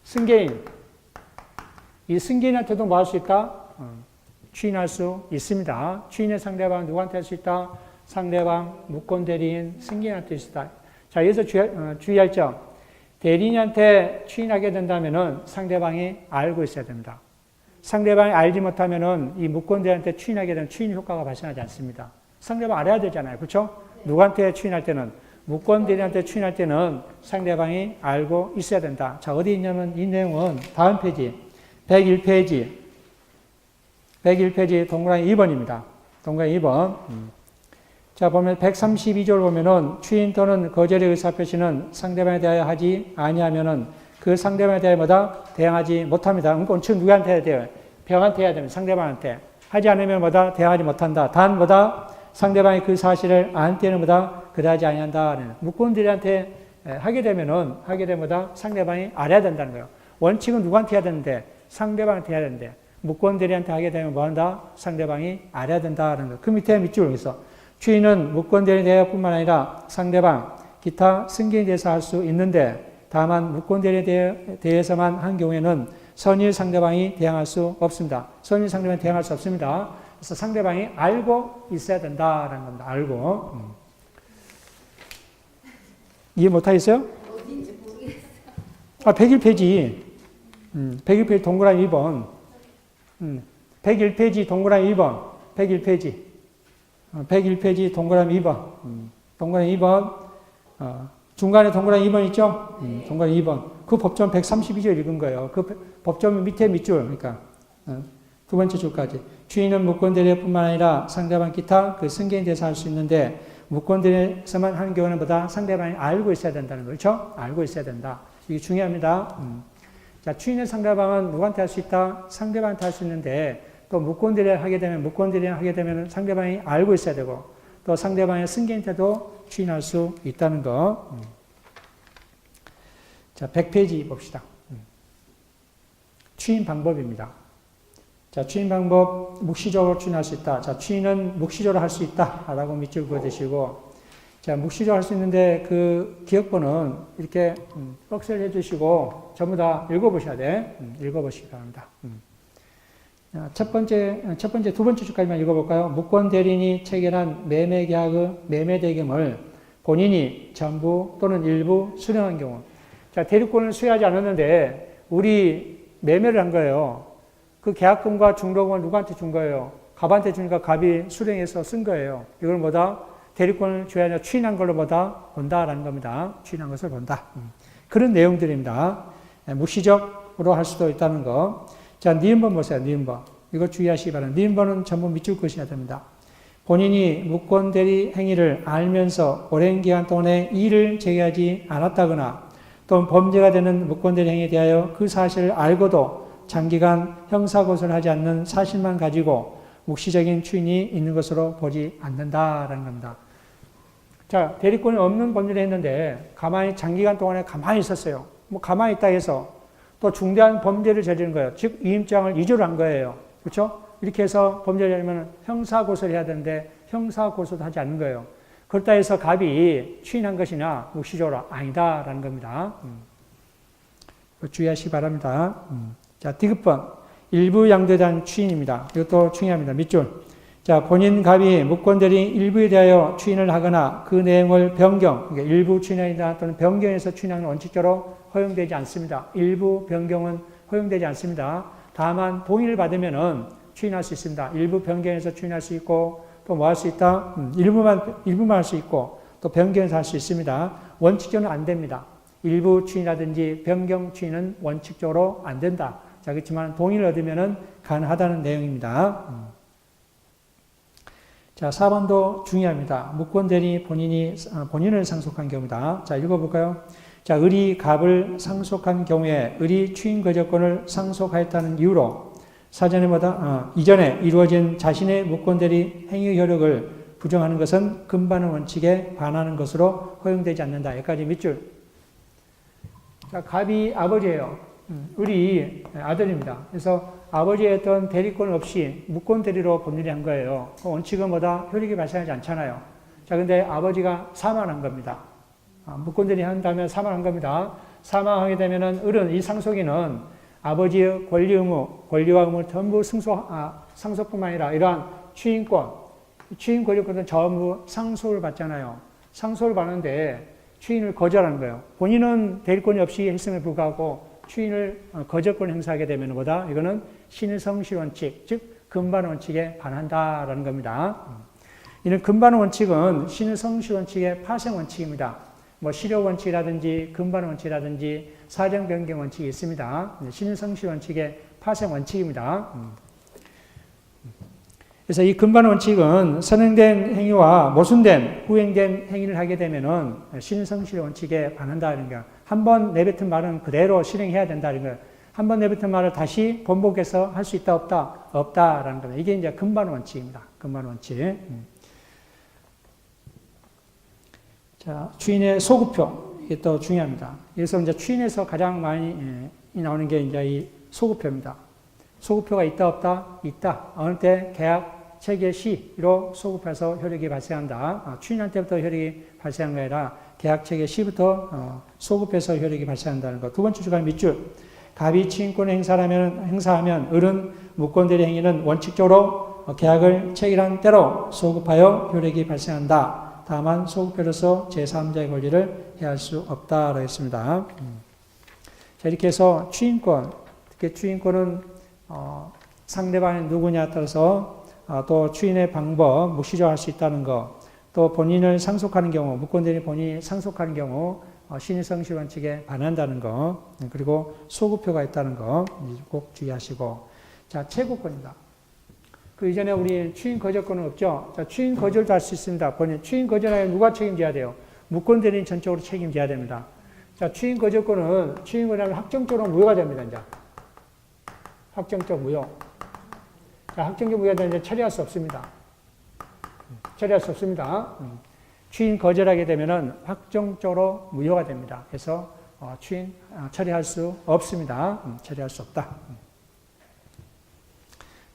승계인 이 승계인한테도 뭐 할 수 있다? 추인할 수 있습니다. 추인의 상대방 누구한테 할 수 있다? 상대방, 무권 대리인, 승계인한테 할 수 있다. 자, 여기서 주의할 점. 대리인한테 추인하게 된다면 상대방이 알고 있어야 됩니다. 상대방이 알지 못하면은 이 무권대리한테 추인하게 되면 추인 효과가 발생하지 않습니다. 상대방 알아야 되잖아요. 그렇죠? 누구한테 추인할 때는 무권대리한테 추인할 때는 상대방이 알고 있어야 된다. 자, 어디 있냐면 이 내용은 다음 페이지 101페이지 동그라미 2번입니다. 동그라미 2번. 자, 보면 132조를 보면은 추인 또는 거절의 의사표시는 상대방에 대하여 하지 아니하면은 그 상대방에 대하여 뭐다? 대항하지 못합니다. 그러니까 원칙은 누구한테 해야 돼요? 병한테 해야 됩니다. 상대방한테. 하지 않으면 뭐다? 대항하지 못한다. 단 뭐다? 상대방이 그 사실을 안 때는 뭐다? 그다지 아니한다. 무권대리한테 하게 되면 뭐다? 상대방이 알아야 된다는 거예요. 원칙은 누구한테 해야 되는데? 상대방한테 해야 되는데. 무권대리한테 하게 되면 뭐 한다? 상대방이 알아야 된다는 거예요. 그 밑에 밑줄을 해서 추인은 무권대리에 대하여 뿐만 아니라 상대방, 기타 승계에 대해서 할 수 있는데 다만 무권대리에 대해서만 한 경우에는 선의 상대방이 대항할 수 없습니다. 선의 상대방이 대항할 수 없습니다. 그래서 상대방이 알고 있어야 된다라는 겁니다. 알고. 이해 못하겠어요? 어딘지 모르겠어요. 101페이지. 101페이지 동그라미 2번. 101페이지 동그라미 2번. 101페이지. 101페이지 동그라미 2번. 동그라미 2번. 중간에 동그라미 2번 있죠? 동그라미 2번. 그 법점 132조 읽은 거예요. 그 법점 밑에 밑줄. 그러니까 두 번째 줄까지. 추인은 무권대리뿐만 아니라 상대방 기타 그 승계에 대해서 할 수 있는데 무권대리에서만 하는 경우는 보다 상대방이 알고 있어야 된다는 거죠. 그렇죠? 알고 있어야 된다. 이게 중요합니다. 자, 추인의 상대방은 누구한테 할 수 있다? 상대방한테 할 수 있는데 또 무권대리를 하게 되면 상대방이 알고 있어야 되고 또 상대방의 승계한테도 추인할 수 있다는 거. 자, 100페이지 봅시다. 추인 방법입니다. 자, 추인 방법, 묵시적으로 추인할 수 있다. 자, 추인은 묵시적으로 할 수 있다. 라고 밑줄 그어주시고, 자, 묵시적으로 할 수 있는데 그 기억번은 이렇게 박스를 해주시고 전부 다 읽어보셔야 돼. 읽어보시기 바랍니다. 첫 번째, 두 번째 줄까지만 읽어볼까요? 무권 대리인이 체결한 매매 계약의 매매 대금을 본인이 전부 또는 일부 수령한 경우. 자, 대리권을 수여하지 않았는데 우리 매매를 한 거예요. 그 계약금과 중도금을 누구한테 준 거예요? 갑한테 주니까 갑이 수령해서 쓴 거예요. 이걸 뭐다? 대리권을 줘야 하냐 추인한 걸로 뭐다? 본다라는 겁니다. 추인한 것을 본다. 그런 내용들입니다. 묵시적으로 할 수도 있다는 거. 자, 니은번 보세요. 니은번. 이거 주의하시기 바랍니다. 니은번은 전부 밑줄 그으셔야 됩니다. 본인이 무권대리 행위를 알면서 오랜 기간 동안에 이의를 제기하지 않았다거나 또는 범죄가 되는 무권대리 행위에 대하여 그 사실을 알고도 장기간 형사고소를 하지 않는 사실만 가지고 묵시적인 추인이 있는 것으로 보지 않는다라는 겁니다. 자, 대리권이 없는 범죄를 했는데 가만히 장기간 동안에 가만히 있었어요. 뭐 가만히 있다 해서 또 중대한 범죄를 저지른 거예요. 즉 위임장을 위조를 한 거예요. 그렇죠? 이렇게 해서 범죄를 하려면 형사고소를 해야 되는데 형사고소도 하지 않는 거예요. 그렇다 해서 갑이 추인한 것이냐 묵시적으로 아니다라는 겁니다. 주의하시기 바랍니다. 자, 디귿번 일부 양도에 대한 추인입니다. 이것도 중요합니다. 밑줄. 자, 본인 갑이 무권대리 일부에 대하여 추인을 하거나 그 내용을 변경, 그러니까 일부 추인이나 또는 변경해서 추인하는 원칙적으로 허용되지 않습니다. 일부 변경은 허용되지 않습니다. 다만 동의를 받으면은 추인할 수 있습니다. 일부 변경해서 추인할 수 있고 또 뭐 할 수 있다? 일부만 할 수 있고 또 변경해서 할 수 있습니다. 원칙적으로는 안 됩니다. 일부 추인이라든지 변경 추인은 원칙적으로 안 된다. 자, 그렇지만 동의를 얻으면은 가능하다는 내용입니다. 자, 4번도 중요합니다. 무권대리 본인을 상속한 경우다. 자, 읽어볼까요? 자, 을이 갑을 상속한 경우에 을이 추인 거저권을 상속하였다는 이유로 사전에 이전에 이루어진 자신의 무권대리 행위 효력을 부정하는 것은 금반의 원칙에 반하는 것으로 허용되지 않는다. 여기까지 밑줄. 자, 갑이 아버지예요. 을이 아들입니다. 그래서 아버지의 어떤 대리권 없이 무권대리로 본일이 한 거예요. 그 원칙은 뭐다? 효력이 발생하지 않잖아요. 자, 근데 아버지가 사망한 겁니다. 무권대리 한다면 사망한 겁니다. 사망하게 되면은 을은 이 상속인은 아버지의 권리 의무, 권리와 의무를 전부 상속뿐만 아니라 이러한 추인권, 추인 권리권은 전부 상속을 받잖아요. 상속을 받는데 추인을 거절하는 거예요. 본인은 대리권이 없이 했음에 불구하고 추인을 거절권 행사하게 되면 뭐다? 이거는 신의성실 원칙, 즉 근반 원칙에 반한다라는 겁니다. 이는 근반 원칙은 신의성실 원칙의 파생 원칙입니다. 뭐 실효 원칙이라든지 근반 원칙이라든지 사정 변경 원칙이 있습니다. 신의성실 원칙의 파생 원칙입니다. 그래서 이 근반 원칙은 선행된 행위와 모순된 후행된 행위를 하게 되면은 신의성실 원칙에 반한다는 거. 한번 내뱉은 말은 그대로 실행해야 된다는 거. 한번 내뱉은 말을 다시 번복해서 할 수 있다 없다? 없다라는 겁니다. 이게 이제 근반 원칙입니다. 근반 원칙. 자, 추인의 소구표. 이게 또 중요합니다. 그래서 이제 추인에서 가장 많이 나오는 게 이제 이 소구표입니다. 소구표가 있다 없다? 있다. 어느 때 계약 체계 시로 소급해서 효력이 발생한다. 추인할 때부터 효력이 발생한 게 아니라 계약 체계 시부터 소급해서 효력이 발생한다는 것. 두 번째 주간 밑줄. 갑이 추인권을 행사하면 을은 무권대리 행위는 원칙적으로 계약을 체결한 때로 소급하여 효력이 발생한다. 다만 소급표로서 제3자의 권리를 해할 수 없다라고 했습니다. 자, 이렇게 해서 추인권, 특히 추인권은 상대방이 누구냐에 따라서 또 추인의 방법, 묵시적할 수 있다는 것, 또 본인을 상속하는 경우, 무권대리 본인이 상속하는 경우 신의성실 원칙에 반한다는 것, 그리고 소급표가 있다는 것 꼭 주의하시고. 자, 채권입니다. 그 이전에 우리 추인 거절권은 없죠. 자, 추인 거절도 할 수 있습니다. 본인 추인 거절하면 누가 책임져야 돼요? 무권대리인 전적으로 책임져야 됩니다. 자, 추인 거절권은 추인 거절하면 확정적으로 무효가 됩니다. 이제 확정적 무효. 자, 확정적 무효는 이제 처리할 수 없습니다. 처리할 수 없습니다. 추인 거절하게 되면은 확정적으로 무효가 됩니다. 그래서 추인 처리할 수 없습니다. 처리할 수 없다.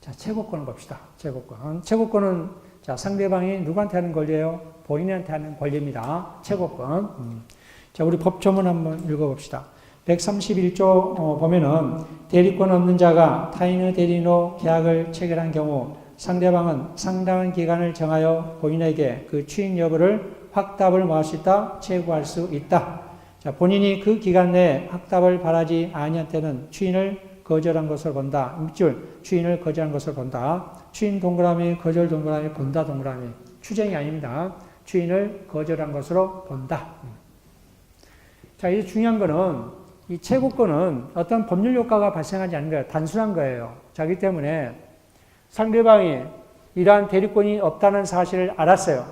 자, 채권을 봅시다. 채권. 채권은 자, 상대방이 누구한테 하는 권리예요? 본인한테 하는 권리입니다. 채권. 자, 우리 법조문 한번 읽어봅시다. 131조 보면은 대리권 없는 자가 타인의 대리인으로 계약을 체결한 경우 상대방은 상당한 기간을 정하여 본인에게 그 추인 여부를 확답을 뭐할 수 있다? che구할 수 있다. 자, 본인이 그 기간 내에 확답을 바라지 아니한 때는 추인을 거절한 것을 본다. 밑줄, 추인을 거절한 것을 본다. 추인 동그라미, 거절 동그라미, 본다 동그라미. 추정이 아닙니다. 추인을 거절한 것으로 본다. 자, 이제 중요한 거는 이 채권은 어떤 법률 효과가 발생하지 않는 거예요. 단순한 거예요. 자, 그렇기 때문에 상대방이 이러한 대리권이 없다는 사실을 알았어요.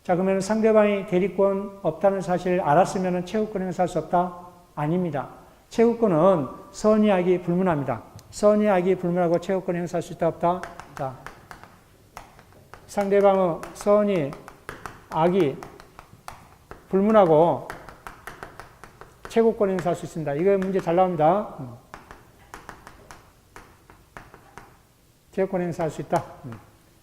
자, 그러면 상대방이 대리권 없다는 사실을 알았으면 채권을 행사할 수 없다? 아닙니다. 채권은 선의 악이 불문합니다. 선의 악이 불문하고 채권을 행사할 수 있다 없다? 자, 상대방의 선의 악이 불문하고 채권을 행사할 수 있습니다. 이거 문제 잘 나옵니다. 채권 행사할 수 있다.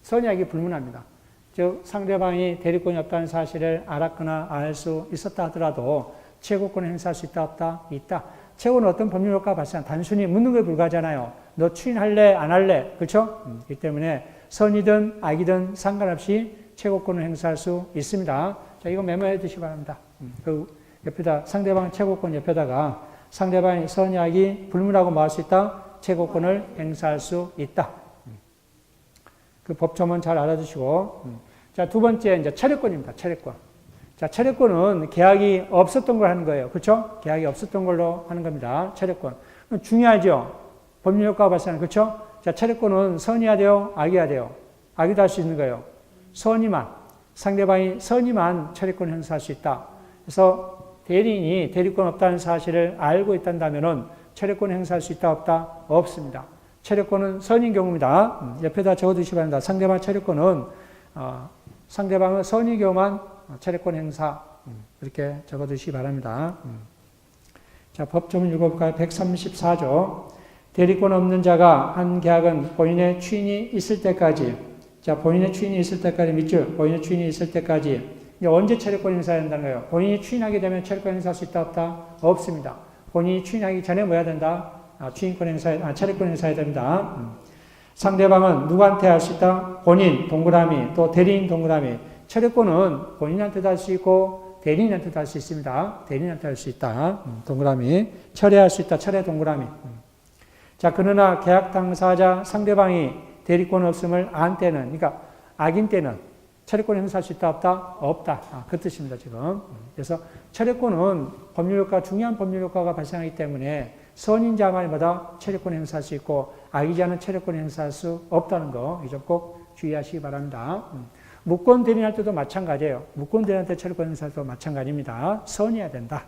선의 악이 불문합니다. 즉 상대방이 대리권이 없다는 사실을 알았거나 알 수 있었다 하더라도 채권을 행사할 수 있다 없다? 있다. 채권은 어떤 법률 효과가 발생한다. 단순히 묻는 거에 불과하잖아요. 너 추인할래 안 할래? 그렇죠? 그렇기 때문에 선이든 악이든 상관없이 채권을 행사할 수 있습니다. 자, 이거 메모해 두시기 바랍니다. 그 옆에다 상대방 채권 옆에다가 상대방이 선의 악이 불문하고 뭐 할 수 있다? 채권을 행사할 수 있다. 그 법조문 잘 알아두시고. 자, 두 번째, 이제 차례권입니다. 차례권. 자, 차례권은 계약이 없었던 걸 하는 거예요. 그렇죠? 계약이 없었던 걸로 하는 겁니다. 차례권. 중요하죠? 법률 효과가 발생하는, 그렇죠? 자, 차례권은 선이야 돼요? 악이야 돼요? 악이도 할 수 있는 거예요. 선이만, 상대방이 선이만 차례권을 행사할 수 있다. 그래서 대리인이 대리권 없다는 사실을 알고 있다면은 차례권 행사할 수 있다 없다? 없습니다. 차례권은 선인 경우입니다. 옆에다 적어두시기 바랍니다. 상대방 차례권은 상대방의 선의 경우만 차례권 행사 이렇게 적어두시기 바랍니다. 자, 법조문 읽어볼까요? 134조. 대리권 없는 자가 한 계약은 본인의 추인이 있을 때까지, 자, 본인의 추인이 있을 때까지 밑줄, 본인의 추인이 있을 때까지 언제 차례권 행사해야 된다는 거예요? 본인이 추인하게 되면 차례권 행사할 수 있다 없다? 없습니다. 본인이 추인하기 전에 뭐 해야 된다? 추인권 행사, 차례권 행사해야 됩니다. 상대방은 누구한테 할 수 있다? 본인, 동그라미, 또 대리인, 동그라미. 차례권은 본인한테도 할 수 있고, 대리인한테도 할 수 있습니다. 대리인한테 할 수 있다. 동그라미. 철회할 수 있다. 철회 동그라미. 자, 그러나 계약 당사자 상대방이 대리권 없음을 안 때는, 그러니까 악인 때는 철회권을 행사할 수 있다, 없다? 없다. 그 뜻입니다, 지금. 그래서 철회권은 법률효과, 중요한 법률효과가 발생하기 때문에 선인자만이마다 철회권을 행사할 수 있고 악의자는 철회권을 행사할 수 없다는 거, 이 점 꼭 주의하시기 바랍니다. 무권 대리인할 때도 마찬가지예요. 무권 대리인할 때 철회권 행사할 때도 마찬가지입니다. 선이어야 된다.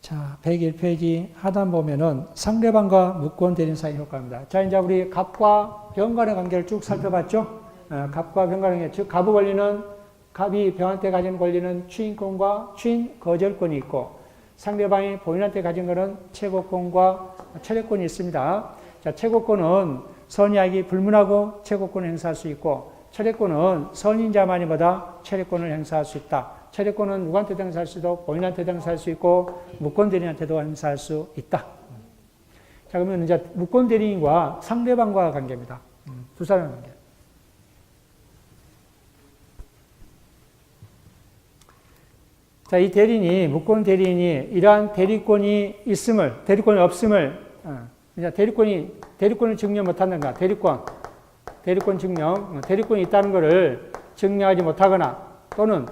자, 101페이지 하단 보면은 상대방과 무권 대리인 사이 효과입니다. 자, 이제 우리 갑과 병 간의 관계를 쭉 살펴봤죠? 갑과 병 간의 관계, 즉, 갑의 권리는 갑이 병한테 가진 권리는 추인권과 추인 거절권이 있고 상대방이 본인한테 가진 것은 최고권과 철회권이 있습니다. 자, 최고권은 선의악이 불문하고 최고권을 행사할 수 있고 철회권은 선인자만이보다 철회권을 행사할 수 있다. 철회권은 누구한테도 행사할 수 있고 본인한테도 행사할 수 있고 무권 대리인한테도 행사할 수 있다. 자, 그러면 이제 무권 대리인과 상대방과 관계입니다. 두 사람의 관계. 자, 이 대리인이, 무권 대리인이 이러한 대리권이 있음을, 대리권이 없음을, 이제 대리권을 증명 못한다든가, 대리권 증명, 대리권이 있다는 것을 증명하지 못하거나 또는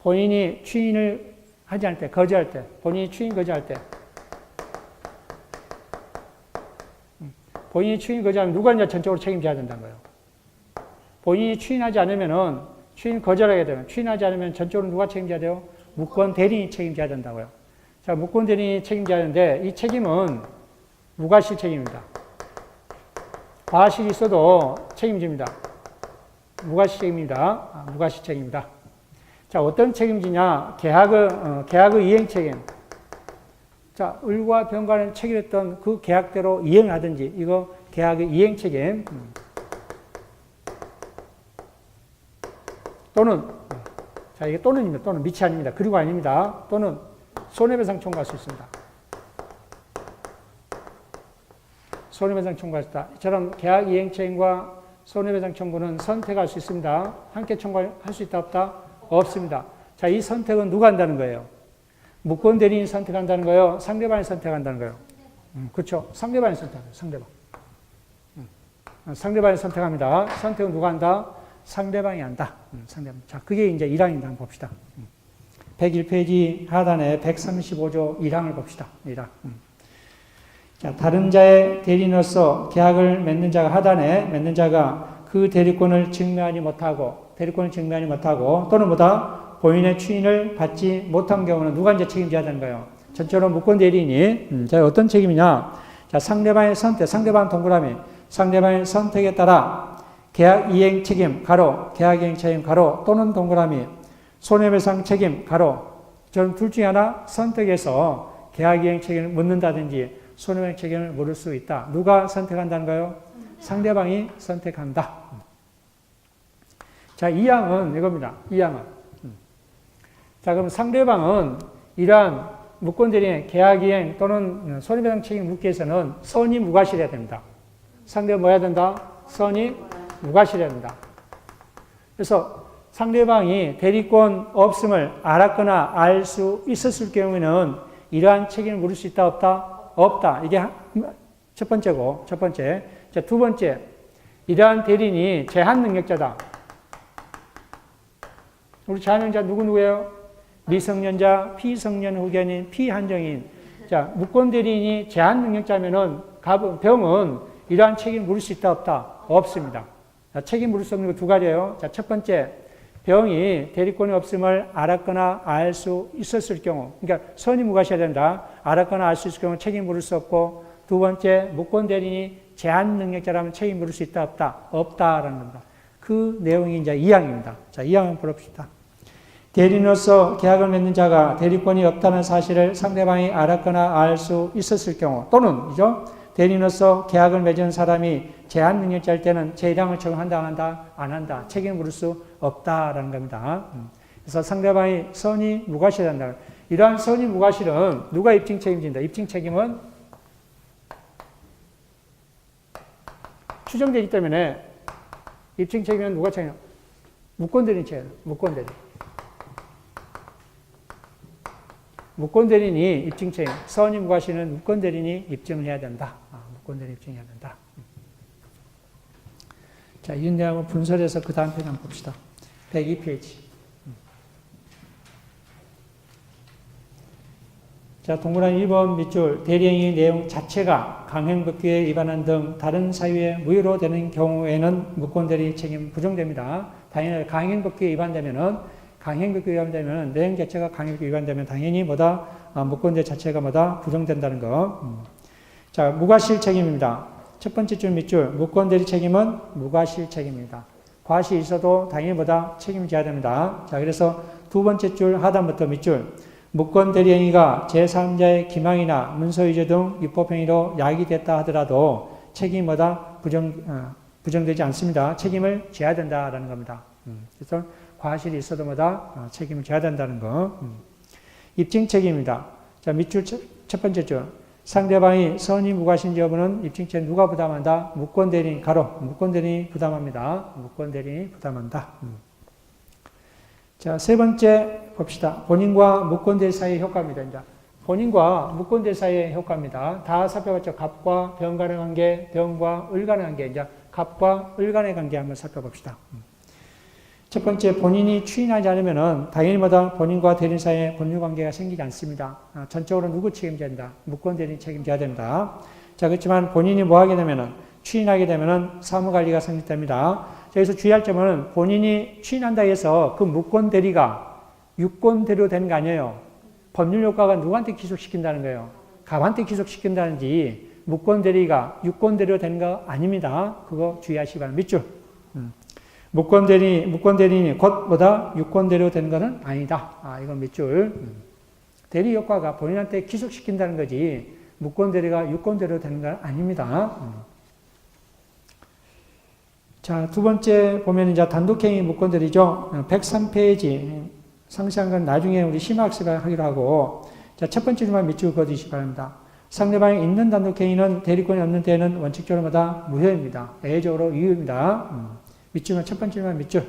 본인이 추인을 하지 않을 때, 거절할 때, 본인이 추인 거절할 때, 본인이 추인 거절하면 누가 이제 전적으로 책임져야 된다는 거예요. 본인이 추인하지 않으면은 추인 거절하게 되면, 추인하지 않으면 전적으로 누가 책임져야 돼요? 무권 대리인이 책임져야 된다고요. 자, 무권 대리인이 책임져야 하는데 이 책임은 무과실 책임입니다. 과실이 있어도 책임집니다. 무과실 책임입니다. 무과실 책임입니다. 자, 어떤 책임지냐? 계약의 이행 책임. 자, 을과 병 간에 체결했던 그 계약대로 이행을 하든지, 이거 계약의 이행 책임. 또는, 자, 이게 또는입니다. 또는 미치 아닙니다. 그리고 아닙니다. 또는 손해배상 청구할 수 있습니다. 손해배상 청구할 수 있다. 이처럼 계약 이행 책임과 손해배상 청구는 선택할 수 있습니다. 함께 청구할 수 있다, 없다? 없습니다. 자, 이 선택은 누가 한다는 거예요? 무권 대리인이 선택한다는 거예요? 상대방이 선택한다는 거예요? 그렇죠. 상대방이 선택합니다. 상대방. 상대방이 선택합니다. 선택은 누가 한다? 상대방이 한다. 상대방. 자, 그게 이제 1항입니다. 한번 봅시다. 101페이지 하단에 135조 1항을 봅시다. 1항. 자, 다른 자의 대리인으로서 계약을 맺는 자가 하단에 맺는 자가 그 대리권을 증명하지 못하고 또는 뭐다? 본인의 추인을 받지 못한 경우는 누가 이제 책임져야 되는 거예요? 전체로 무권 대리인이. 자, 어떤 책임이냐? 자, 상대방의 선택, 상대방 동그라미. 상대방의 선택에 따라 계약 이행 책임, 가로, 계약 이행 책임, 가로, 또는 동그라미, 손해배상 책임, 가로, 저는 둘 중에 하나 선택해서 계약 이행 책임을 묻는다든지 손해배상 책임을 물을 수 있다. 누가 선택한다는 거예요? 상대방이 선택한다. 자, 2항은 이겁니다. 2항은. 자, 그럼 상대방은 이러한 무권 대리인의 계약 이행 또는 손해배상 책임을 묻기 위해서는 선이 무과실해야 됩니다. 상대가 뭐 해야 된다? 선이 무과실해야 된다. 그래서 상대방이 대리권 없음을 알았거나 알 수 있었을 경우에는 이러한 책임을 물을 수 있다, 없다? 없다. 이게 첫 번째고, 첫 번째. 자, 두 번째. 이러한 대리인이 제한 능력자다. 우리 제한 능력자 누구예요? 미성년자, 피성년 후견인, 피한정인. 자, 무권 대리인이 제한 능력자면은 병은 이러한 책임을 물을 수 있다, 없다? 없습니다. 자, 책임 물을 수 없는 거 두 가지예요. 자, 첫 번째, 병이 대리권이 없음을 알았거나 알 수 있었을 경우, 그러니까 선이 무과시해야 된다. 알았거나 알 수 있을 경우 책임 물을 수 없고, 두 번째, 무권 대리인이 제한 능력자라면 책임 물을 수 있다, 없다? 없다라는 겁니다. 그 내용이 이제 2항입니다. 자, 2항을 볼읍시다. 대리인으로서 계약을 맺는 자가 대리권이 없다는 사실을 상대방이 알았거나 알 수 있었을 경우, 또는, 그죠? 대리인으로서 계약을 맺은 사람이 제한 능력자일 때는 제1항을 적용한다, 안 한다? 안 한다. 책임을 물을 수 없다라는 겁니다. 그래서 상대방이 선이 무과실해야 한다. 이러한 선이 무과실은 누가 입증 책임진다? 입증 책임은 추정되기 때문에 입증 책임은 누가 책임이야? 무권대리인 책임이야. 무권대리. 무권대리인이 입증 책임. 서원이 무과실은 무권대리인이 입증을 해야 된다. 무권대리인 입증해야 된다. 자, 이 내용을 분설해서 그 다음 페이지 한번 봅시다. 102페이지. 자, 동그라미 2번 밑줄 대리행위 내용 자체가 강행법규에 위반한 등 다른 사유에 무효로 되는 경우에는 무권대리 책임 부정됩니다. 당연히 강행법규에 위반되면은 내용 자체가 강행법규에 위반되면 당연히 뭐다? 무권대리 자체가 뭐다? 부정된다는 거. 자, 무과실 책임입니다. 첫 번째 줄 밑줄 무권대리 책임은 무과실 책임입니다. 과실이 있어도 당연히 뭐다? 책임을 져야 됩니다. 자, 그래서 두 번째 줄 하단부터 밑줄 무권대리행위가 제3자의 기망이나 문서위조 등 위법행위로 야기됐다 하더라도 책임이 뭐다? 부정되지 않습니다. 책임을 져야 된다라는 겁니다. 그래서 과실이 있어도 뭐다? 책임을 져야 된다는 거. 입증 책임입니다. 자, 밑줄 첫 번째 줄. 상대방이 선의 무과실인지 여부는 입증 책임 누가 부담한다? 무권대리인 무권대리인이 부담합니다. 무권대리인이 부담한다. 자, 세 번째 봅시다. 본인과 무권대리 사이의 효과입니다. 이제 본인과 무권대리 사이의 효과입니다. 다 살펴봤죠. 갑과 병 간의 관계, 병과 을 간의 관계. 이제 갑과 을 간의 관계 한번 살펴봅시다. 첫 번째, 본인이 추인하지 않으면은 당연히 뭐다? 본인과 대리인 사이에 법률 관계가 생기지 않습니다. 전적으로 누구 책임져야 된다? 무권대리인 책임져야 된다. 자, 그렇지만 본인이 뭐 하게 되면은 추인하게 되면은 사무관리가 성립됩니다. 여기서 주의할 점은 본인이 추인한다 해서 그 무권대리가 유권대리로 되는 거 아니에요. 법률 효과가 누구한테 기속시킨다는 거예요. 갑한테 기속시킨다는지 무권대리가 유권대리로 되는 거 아닙니다. 그거 주의하시기 바랍니다. 밑줄. 무권대리인이 곧 뭐다? 유권대리로 되는 것은 아니다. 이건 밑줄. 대리 효과가 본인한테 기속시킨다는 거지 무권대리가 유권대리로 되는 건 아닙니다. 자, 두 번째 보면 이제 단독행위 무권대리죠. 103페이지. 상세한 건 나중에 우리 심화학습을 하기로 하고. 자, 첫 번째 줄만 밑줄 그어주시기 바랍니다. 상대방이 있는 단독행위는 대리권이 없는 데는 원칙적으로 뭐다? 무효입니다. 예외적으로 유효입니다. 밑줄만 첫 번째 줄만 밑줄.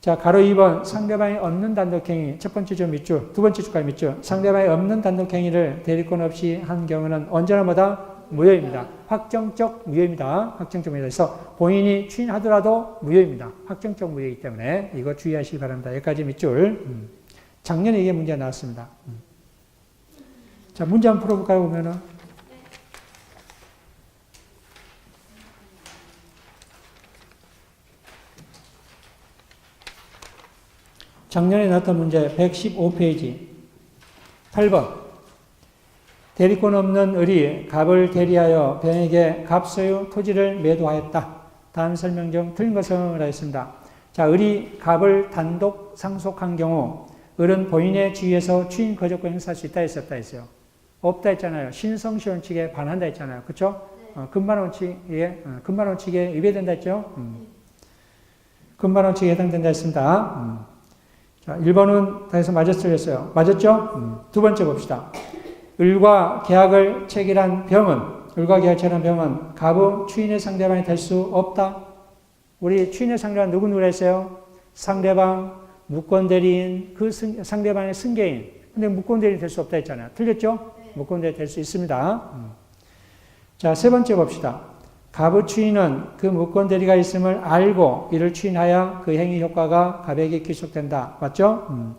자, 가로 2번 상대방이 없는 단독행위 첫 번째 줄 밑줄, 두 번째 줄까지 밑줄. 상대방이 없는 단독행위를 대리권 없이 한 경우는 언제나 뭐다? 무효입니다. 확정적 무효입니다. 확정적 무효입니다. 그래서 본인이 추인하더라도 무효입니다. 확정적 무효이기 때문에 이거 주의하시기 바랍니다. 여기까지 밑줄. 작년에 이게 문제가 나왔습니다. 자, 문제 한번 풀어볼까요? 보면은. 작년에 나왔던 문제 115페이지 8번. 대리권 없는 을이 갑을 대리하여 병에게 갑 소유 토지를 매도하였다. 다음 설명 중 틀린 것을 하였습니다. 자, 을이 갑을 단독 상속한 경우 을은 본인의 지위에서 추인 거저권 행사할 수 있다 했었다 했어요. 없다 했잖아요. 신성시 원칙에 반한다 했잖아요. 그렇죠? 근반 원칙에 위배된다 했죠? 근반 원칙에 해당된다 했습니다. 자, 1번은 다해서 맞았어 틀렸어요. 맞았죠? 두 번째 봅시다. 을과 계약을 체결한 병은 갑의 추인의 상대방이 될 수 없다. 우리 추인의 상대방 누구라 했어요? 상대방, 무권대리인, 그 상대방의 승계인. 근데 무권대리인 될 수 없다 했잖아요. 틀렸죠? 무권대리인 될 수 있습니다. 자, 세 번째 봅시다. 갑의 추인은 그 무권대리가 있음을 알고 이를 추인하여 그 행위 효과가 갑에게 기속된다. 맞죠?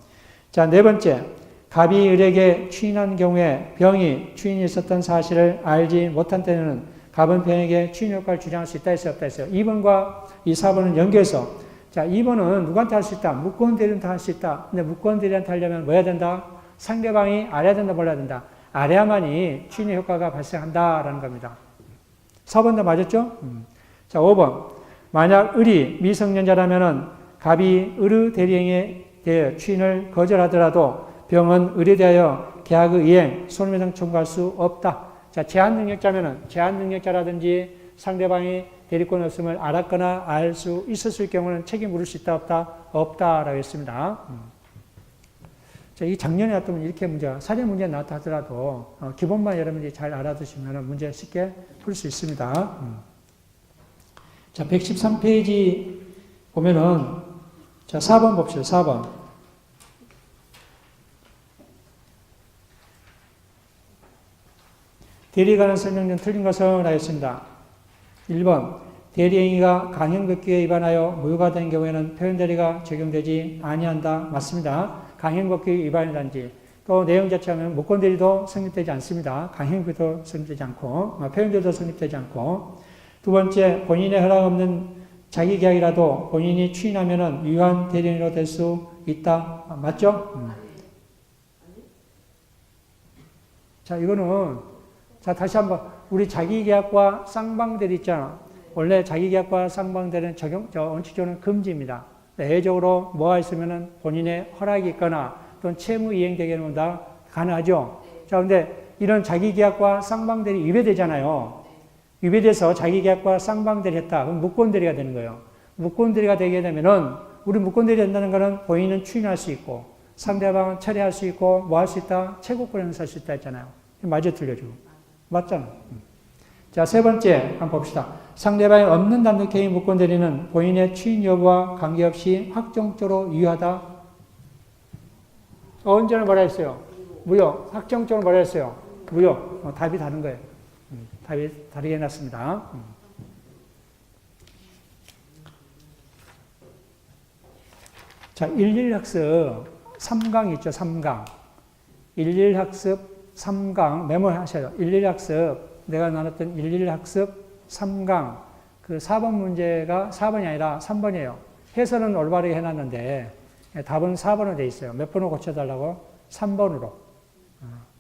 자, 네 번째. 갑이 을에게 추인한 경우에 병이 추인이 있었던 사실을 알지 못한 때는 갑은 병에게 추인 효과를 주장할 수 있다 했어요? 없다 했어요? 2번과 이 4번은 연계해서 자, 2번은 누구한테 할 수 있다? 무권대리한테 할 수 있다. 근데 무권대리한테 하려면 뭐 해야 된다? 상대방이 알아야 된다, 몰라야 된다? 알아야만이 추인의 효과가 발생한다라는 겁니다. 4번도 맞았죠? 자, 5번. 만약 을이 미성년자라면은 갑이 을의 대리행위에 대해 추인을 거절하더라도 병은 을에 대하여 계약의 이행, 손해배상 청구할 수 없다. 자, 제한능력자라든지 상대방이 대리권 없음을 알았거나 알 수 있었을 경우는 책임 물을 수 있다, 없다? 없다라고 했습니다. 자, 이 작년에 나왔던 이렇게 문제가, 사전 문제 나왔다 하더라도, 기본만 여러분들이 잘 알아두시면 문제 쉽게 풀 수 있습니다. 자, 113페이지 보면은, 자, 4번 봅시다. 4번. 대리에 관한 설명 중 틀린 것을 하였습니다. 1번. 대리행위가 강행법규에 위반하여 무효가 된 경우에는 표현대리가 적용되지 아니한다. 맞습니다. 강행법규 위반이란지 또 내용 자체하면 무권대리도 성립되지 않습니다. 강행법규도 성립되지 않고 표현대리도 성립되지 않고 두 번째 본인의 허락 없는 자기 계약이라도 본인이 추인하면은 유효한 대리행위로 될 수 있다. 맞죠? 자 이거는 자 다시 한번 우리 자기 계약과 쌍방대리 있잖아. 원래 자기 계약과 쌍방대리는 원칙적으로는 금지입니다. 예외적으로 뭐가 있으면은 본인의 허락이 있거나 또는 채무 이행되게는 다 가능하죠. 자, 근데 이런 자기 계약과 쌍방대리 위배되잖아요. 위배돼서 자기 계약과 쌍방대리 했다. 그럼 무권대리가 되는 거예요. 무권대리가 되게 되면은 우리 무권대리 된다는 거는 본인은 추인할 수 있고 상대방은 철회할 수 있고 뭐 할 수 있다? 채권을 행사할 수 있다 했잖아요. 맞아 틀려줘. 맞잖아. 자, 세 번째 한번 봅시다. 상대방이 없는 담력행위 무권대리는 본인의 추인 여부와 관계없이 확정적으로 유효하다. 언제나 뭐라 했어요? 무효. 확정적으로 뭐라 했어요? 무효. 답이 다른 거예요. 답이 다르게 해놨습니다. 자, 11학습 3강 있죠, 3강. 11학습 3강 메모하셔요. 11학습 내가 나눴던 11학습 3강 그 4번 문제가 4번이 아니라 3번이에요. 해설은 올바르게 해놨는데 답은 4번으로 돼 있어요. 몇 번으로 고쳐달라고? 3번으로.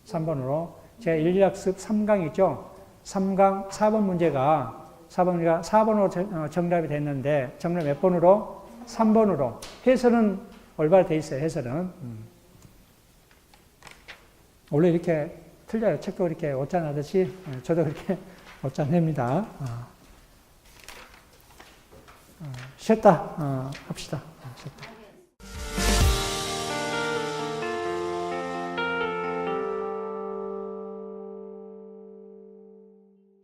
3번으로. 제가 11학습 3강 있죠? 3강 4번 문제가 4번으로 정답이 됐는데 정답 몇 번으로? 3번으로. 해설은 올바로 돼 있어요. 해설은. 원래 이렇게 틀려요. 책도 이렇게 옷잔 하듯이 저도 그렇게 옷잔 냅니다. 쉬었다 합시다. 쉬었다.